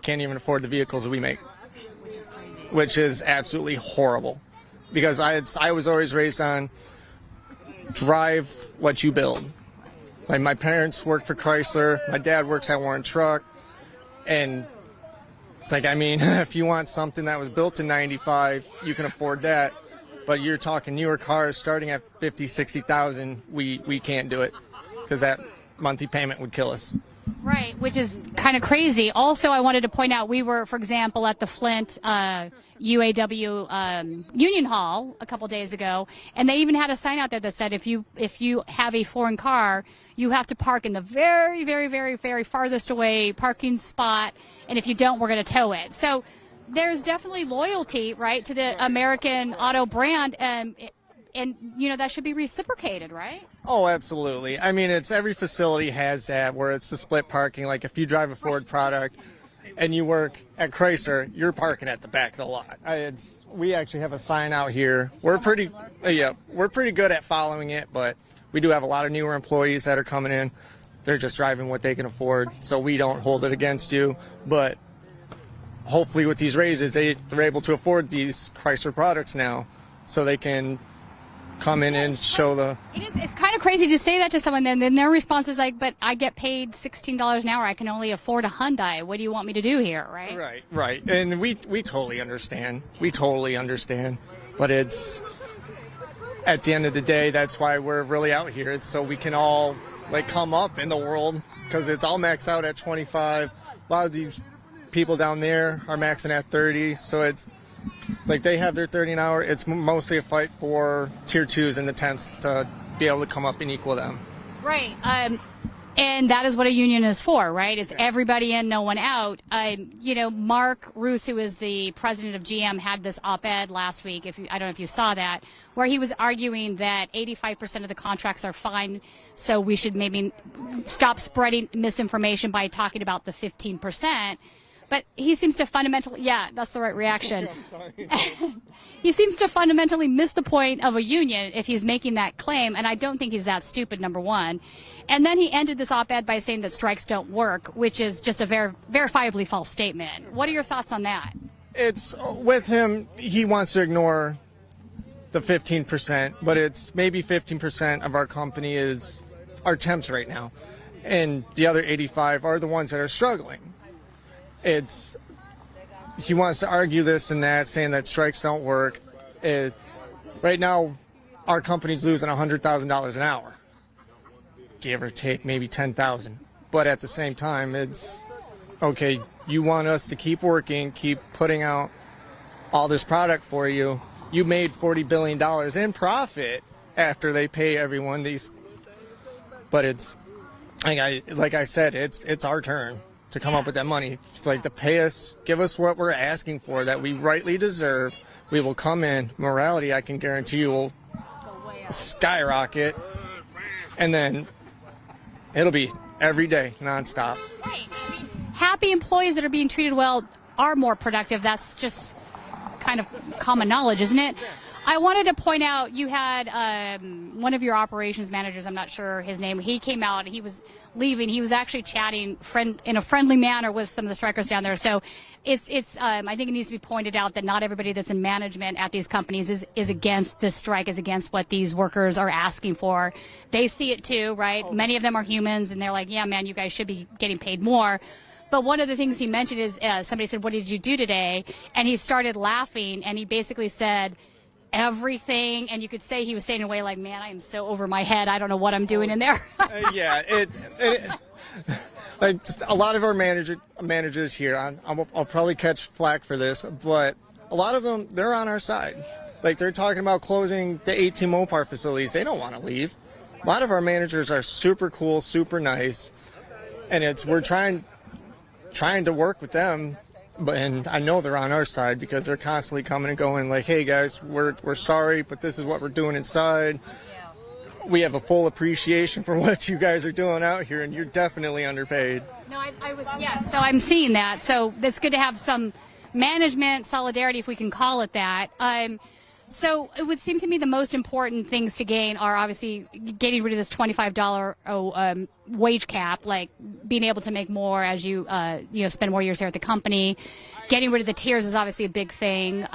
can't even afford the vehicles that we make, which is absolutely horrible. Because I was always raised on drive what you build. Like my parents worked for Chrysler, my dad works at Warren Truck, and it's like, I mean, if you want something that was built in '95, you can afford that. But you're talking newer cars starting at 50, 60,000. We can't do it because that monthly payment would kill us. Right, which is kind of crazy. Also, I wanted to point out we were, for example, at the Flint UAW Union Hall a couple days ago, and they even had a sign out there that said if you have a foreign car, you have to park in the very, very, very, very farthest away parking spot, and if you don't, we're going to tow it. So there's definitely loyalty, right, to the American auto brand, and that should be reciprocated, right? Oh, absolutely. I mean, every facility has that where it's the split parking. Like if you drive a Ford product and you work at Chrysler, you're parking at the back of the lot. We actually have a sign out here. We're pretty good at following it, but we do have a lot of newer employees that are coming in. They're just driving what they can afford, so we don't hold it against you, but hopefully with these raises, they're able to afford these Chrysler products now, so they can come in and show the... It's kind of crazy to say that to someone, then their response is like, but I get paid $16 an hour. I can only afford a Hyundai. What do you want me to do here, right? Right. And we totally understand. But it's... At the end of the day, that's why we're really out here. It's so we can all, come up in the world, because it's all maxed out at 25. A lot of these people down there are maxing at 30, so it's like they have their 30 an hour. It's mostly a fight for tier 2s and the temps to be able to come up and equal them. Right. And that is what a union is for, right? It's everybody in, no one out. Mark Roos, who is the president of GM, had this op-ed last week, I don't know if you saw that, where he was arguing that 85% of the contracts are fine, so we should maybe stop spreading misinformation by talking about the 15%. But he seems to fundamentally, yeah, that's the right reaction. He seems to fundamentally miss the point of a union if he's making that claim, and I don't think he's that stupid, number one. And then he ended this op-ed by saying that strikes don't work, which is just a verifiably false statement. What are your thoughts on that? It's with him, he wants to ignore the 15%, but it's maybe 15% of our company is our temps right now. And the other 85 are the ones that are struggling. He wants to argue this and that, saying that strikes don't work. Right now, our company's losing $100,000 an hour, give or take maybe 10,000. But at the same time, it's okay. You want us to keep working, keep putting out all this product for you. You made $40 billion in profit after they pay everyone these. But it's like I said, it's our turn to come up with that money. It's like to pay us, give us what we're asking for that we rightly deserve. We will come in. Morality, I can guarantee you, will skyrocket, and then it'll be every day, nonstop. Right. I mean, happy employees that are being treated well are more productive. That's just kind of common knowledge, isn't it? I wanted to point out you had one of your operations managers, I'm not sure his name, he came out, he was leaving, he was actually chatting in a friendly manner with some of the strikers down there. So it's I think it needs to be pointed out that not everybody that's in management at these companies is against this strike, is against what these workers are asking for. They see it too, right? Many of them are humans, and they're like, yeah, man, you guys should be getting paid more. But one of the things he mentioned is somebody said, what did you do today? And he started laughing, and he basically said, everything, and you could say he was saying in a way like, man, I am so over my head, I don't know what I'm doing in there. Yeah, like just a lot of our managers here, I'll probably catch flack for this, but a lot of them, they're on our side. Like, they're talking about closing the 18 Mopar facilities. They don't want to leave. A lot of our managers are super cool, super nice, and we're trying to work with them. And I know they're on our side because they're constantly coming and going like, hey guys, we're sorry, but this is what we're doing inside. We have a full appreciation for what you guys are doing out here, and you're definitely underpaid. No, so I'm seeing that. So it's good to have some management solidarity, if we can call it that. So it would seem to me the most important things to gain are obviously getting rid of this $25 wage cap, like being able to make more as you spend more years here at the company. Getting rid of the tiers is obviously a big thing.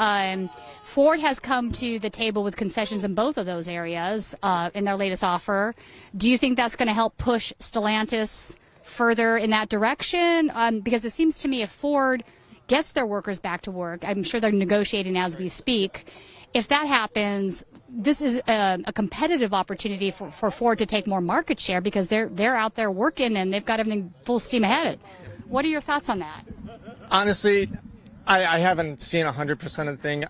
Ford has come to the table with concessions in both of those areas in their latest offer. Do you think that's going to help push Stellantis further in that direction? Because it seems to me if Ford gets their workers back to work, I'm sure they're negotiating as we speak. If that happens, this is a competitive opportunity for Ford to take more market share because they're out there working and they've got everything full steam ahead. What are your thoughts on that? Honestly, I haven't seen 100% of the thing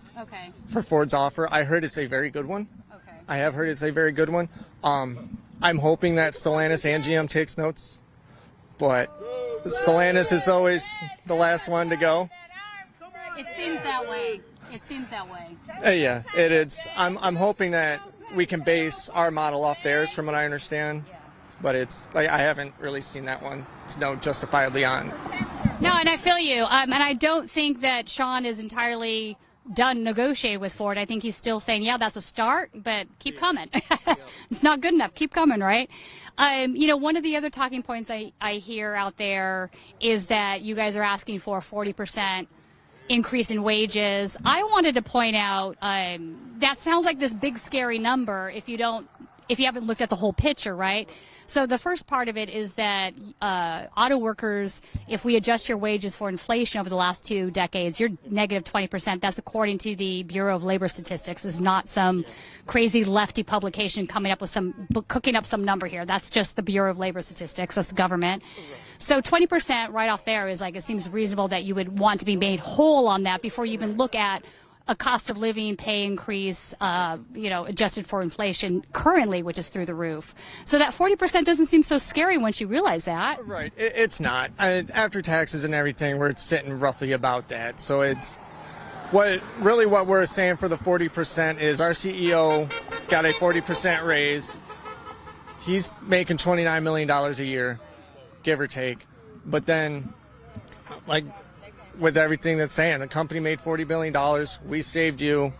for Ford's offer. I heard it's a very good one. Okay. I have heard it's a very good one. I'm hoping that Stellantis and GM takes notes, but Stellantis is always the last one to go. It seems that way. Yeah, it is. I'm hoping that we can base our model off theirs, from what I understand. But it's like I haven't really seen that one to know justifiably on. No, and I feel you. And I don't think that Sean is entirely done negotiating with Ford. I think he's still saying, yeah, that's a start, but keep coming. It's not good enough. Keep coming, right? One of the other talking points I hear out there is that you guys are asking for a 40% increase in wages. I wanted to point out that sounds like this big scary number if you haven't looked at the whole picture, right? So the first part of it is that auto workers, if we adjust your wages for inflation over the last 2 decades, you're negative 20%. That's according to the Bureau of Labor Statistics. This is not some crazy lefty publication cooking up some number here. That's just the Bureau of Labor Statistics. That's the government. So 20% right off there is like, it seems reasonable that you would want to be made whole on that before you even look at a cost of living pay increase, adjusted for inflation currently, which is through the roof. So that 40% doesn't seem so scary once you realize that. Right. It's not. After taxes and everything, we're sitting roughly about that. So it's what we're saying for the 40% is our CEO got a 40% raise. He's making $29 million a year, give or take. But then, like, with everything that's saying. The company made $40 billion. We saved you.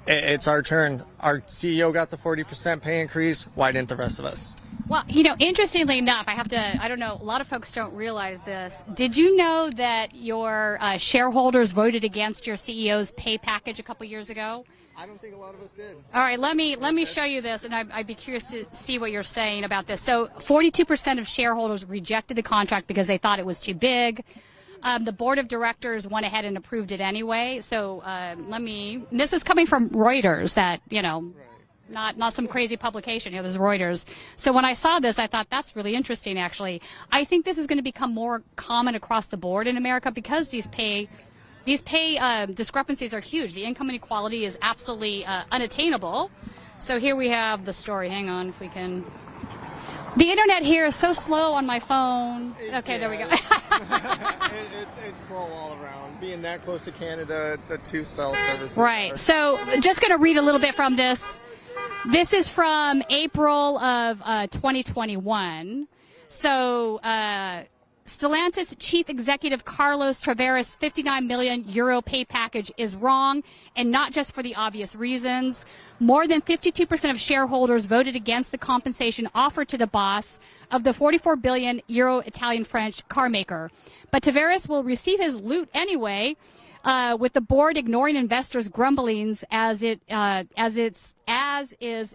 It's our turn. Our CEO got the 40% pay increase. Why didn't the rest of us? Well, interestingly enough, I don't know, a lot of folks don't realize this. Did you know that your shareholders voted against your CEO's pay package a couple years ago? I don't think a lot of us did. All right, let me show you this, and I'd be curious to see what you're saying about this. So 42% of shareholders rejected the contract because they thought it was too big. The board of directors went ahead and approved it anyway. So this is coming from Reuters, that, not some crazy publication. This is Reuters. So when I saw this, I thought that's really interesting, actually. I think this is going to become more common across the board in America because these pay discrepancies are huge. The income inequality is absolutely unattainable. So here we have the story. Hang on if we can. The internet here is so slow on my phone. Okay, there we go. It's slow all around. Being that close to Canada, the two cell services. Right. So just going to read a little bit from this. This is from April of 2021. So Stellantis Chief Executive Carlos Tavares' 59 million euro pay package is wrong, and not just for the obvious reasons. More than 52% of shareholders voted against the compensation offered to the boss of the 44 billion euro Italian-French car maker. But Tavares will receive his loot anyway, with the board ignoring investors' grumblings as is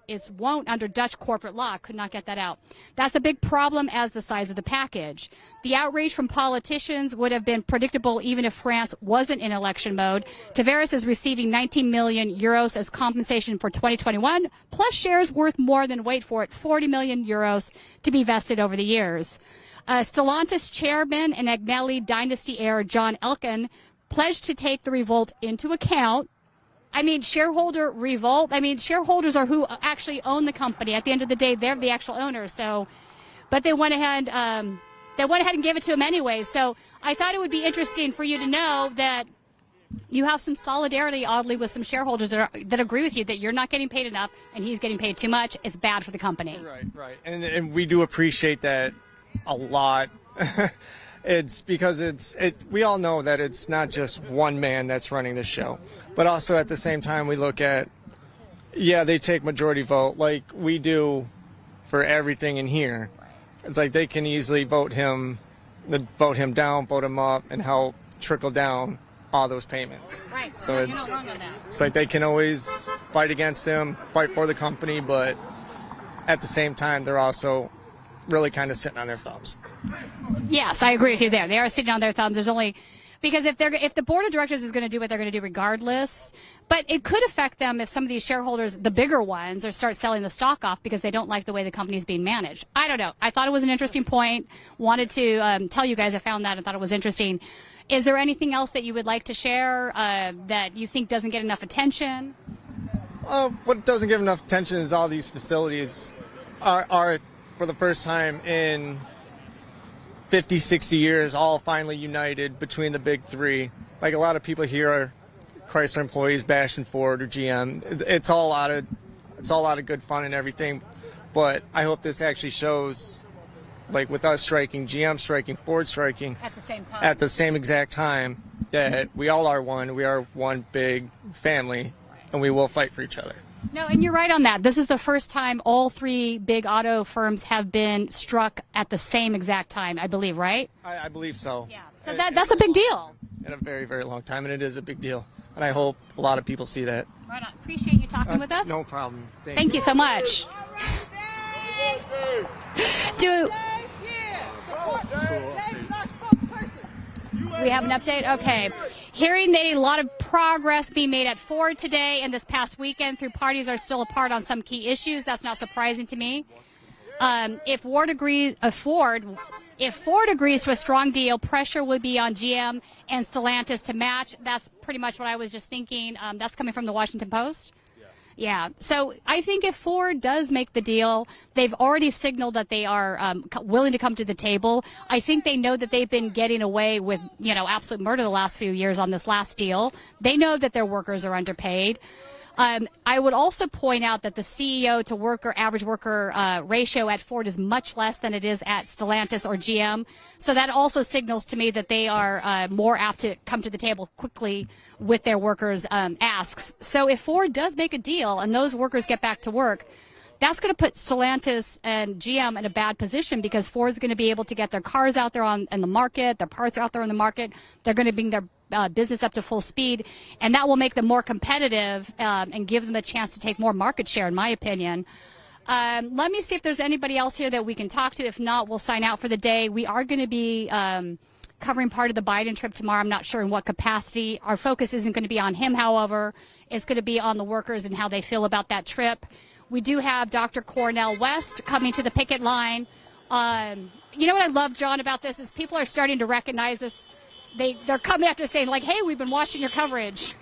its wont under Dutch corporate law. Could not get that out. That's a big problem as the size of the package. The outrage from politicians would have been predictable even if France wasn't in election mode. Tavares is receiving 19 million euros as compensation for 2021, plus shares worth more than, wait for it, 40 million euros to be vested over the years. Stellantis chairman and Agnelli dynasty heir John Elkann pledged to take the revolt into account. Shareholder revolt. Shareholders are who actually own the company. At the end of the day, they're the actual owners. So, but they went ahead and gave it to him anyway. So I thought it would be interesting for you to know that you have some solidarity, oddly, with some shareholders that agree with you that you're not getting paid enough and he's getting paid too much. It's bad for the company. Right. And we do appreciate that a lot. It's because we all know that it's not just one man that's running the show, but also at the same time we look at, they take majority vote like we do for everything in here. It's like they can easily vote him down, vote him up, and help trickle down all those payments. Right. So you're not wrong on that. It's like they can always fight against him, fight for the company, but at the same time they're also really kind of sitting on their thumbs. Yes, I agree with you there. They are sitting on their thumbs. There's only because if the board of directors is going to do what they're going to do regardless, but it could affect them if some of these shareholders, the bigger ones, start selling the stock off because they don't like the way the company is being managed. I don't know. I thought it was an interesting point. Wanted to tell you guys I found that and thought it was interesting. Is there anything else that you would like to share that you think doesn't get enough attention? What doesn't get enough attention is all these facilities are for the first time in 50, 60 years, all finally united between the big three. Like a lot of people here are Chrysler employees bashing Ford or GM. It's all a lot of good fun and everything, but I hope this actually shows, like with us striking, GM striking, Ford striking at the same time, at the same exact time, that we all are one. We are one big family, and we will fight for each other. No, and you're right on that. This is the first time all three big auto firms have been struck at the same exact time, I believe, right? I believe so. Yeah. So that's a big deal. In a very, very long time, and it is a big deal. And I hope a lot of people see that. Right on. Appreciate you talking with us. No problem. Thank you so much. We have an update? Okay. Hearing that a lot of progress being made at Ford today and this past weekend through parties are still apart on some key issues. That's not surprising to me. If Ford agrees to a strong deal, pressure would be on GM and Stellantis to match. That's pretty much what I was just thinking. That's coming from the Washington Post. Yeah. So I think if Ford does make the deal, they've already signaled that they are willing to come to the table. I think they know that they've been getting away with, absolute murder the last few years on this last deal. They know that their workers are underpaid. I would also point out that the CEO to worker, average worker ratio at Ford is much less than it is at Stellantis or GM. So that also signals to me that they are more apt to come to the table quickly with their workers' asks. So if Ford does make a deal and those workers get back to work, that's going to put Stellantis and GM in a bad position because Ford's going to be able to get their cars out there in the market, their parts are out there on the market. They're going to bring their business up to full speed, and that will make them more competitive and give them a chance to take more market share, in my opinion. Let me see if there's anybody else here that we can talk to. If not, we'll sign out for the day. We are going to be covering part of the Biden trip tomorrow. I'm not sure in what capacity. Our focus isn't going to be on him, however. It's going to be on the workers and how they feel about that trip. We do have Dr. Cornell West coming to the picket line. You know what I love, John, about this is people are starting to recognize us. They're coming after saying, like, hey, we've been watching your coverage.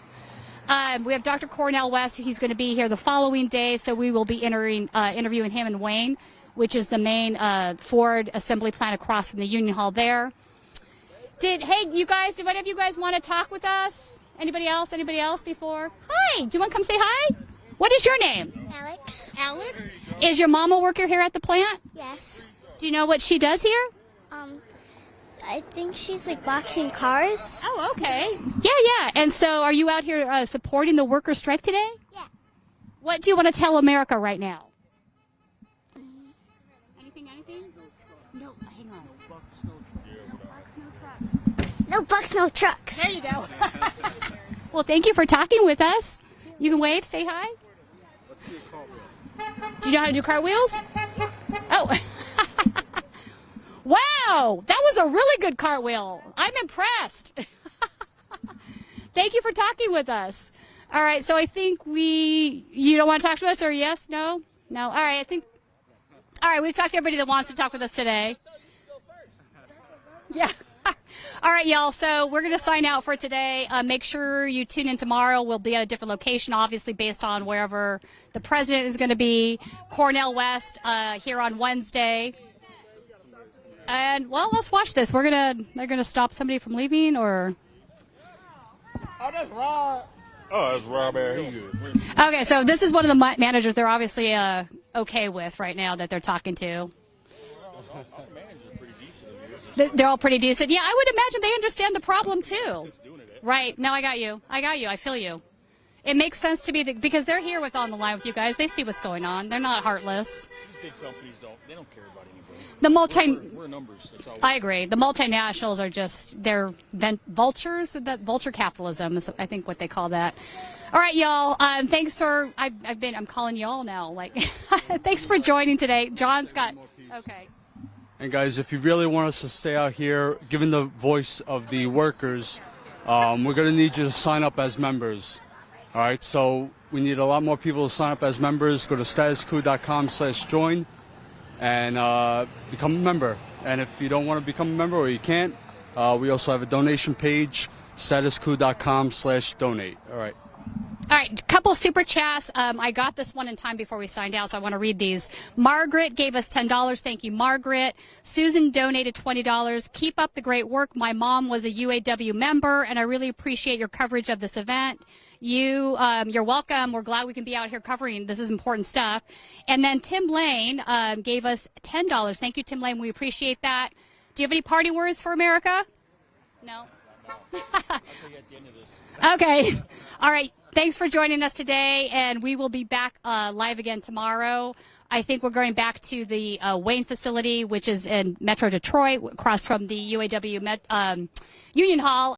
We have Dr. Cornell West. He's going to be here the following day, so we will be interviewing him in Wayne, which is the main Ford assembly plant across from the Union Hall there. Hey, you guys, did one of you guys want to talk with us? Anybody else? Anybody else before? Hi, do you want to come say hi? What is your name? Alex. Alex? Is your mom a worker here at the plant? Yes. Do you know what she does here? I think she's like boxing cars. Oh, okay. Yeah. And so are you out here supporting the worker strike today? Yeah. What do you want to tell America right now? Anything? No, hang on. No bucks, no trucks. There you go. Well, thank you for talking with us. You can wave, say hi. Do you know how to do cartwheels? Oh. Wow, that was a really good cartwheel. I'm impressed. Thank you for talking with us. All right, so I think you don't want to talk to us, or yes, no? No, all right, all right, we've talked to everybody that wants to talk with us today. Yeah. All right, y'all, so we're going to sign out for today. Make sure you tune in tomorrow. We'll be at a different location, obviously, based on wherever the president is going to be. Cornell West here on Wednesday. And, well, let's watch this. They're gonna stop somebody from leaving, or? Oh, that's Rob. Oh, that's Rob here. Okay, so this is one of the managers they're obviously okay with right now that they're talking to. They're all pretty decent. Yeah, I would imagine they understand the problem, too. Right. No, I got you. I feel you. It makes sense to be because they're here on the line with you guys. They see what's going on. They're not heartless. Big companies don't care about anybody. We're numbers. That's all I agree. The multinationals are they're vultures. That vulture capitalism is, I think, what they call that. All right, y'all. Thanks for. I'm calling y'all now. Like, thanks for joining today. John's got. Okay. And guys, if you really want us to stay out here, given the voice of the workers, we're going to need you to sign up as members. All right, so we need a lot more people to sign up as members. Go to StatusCoup.com/join and become a member. And if you don't want to become a member or you can't, we also have a donation page, StatusCoup.com/donate. All right. All right, couple super chats. I got this one in time before we signed out, so I want to read these. Margaret gave us $10. Thank you, Margaret. Susan donated $20. Keep up the great work. My mom was a UAW member, and I really appreciate your coverage of this event. You're welcome. We're glad we can be out here covering. This is important stuff. And then Tim Lane gave us $10. Thank you, Tim Lane. We appreciate that. Do you have any party words for America? No? I'll tell you at the end of this. Okay. All right. Thanks for joining us today, and we will be back live again tomorrow. I think we're going back to the Wayne facility, which is in Metro Detroit, across from the UAW Union Hall.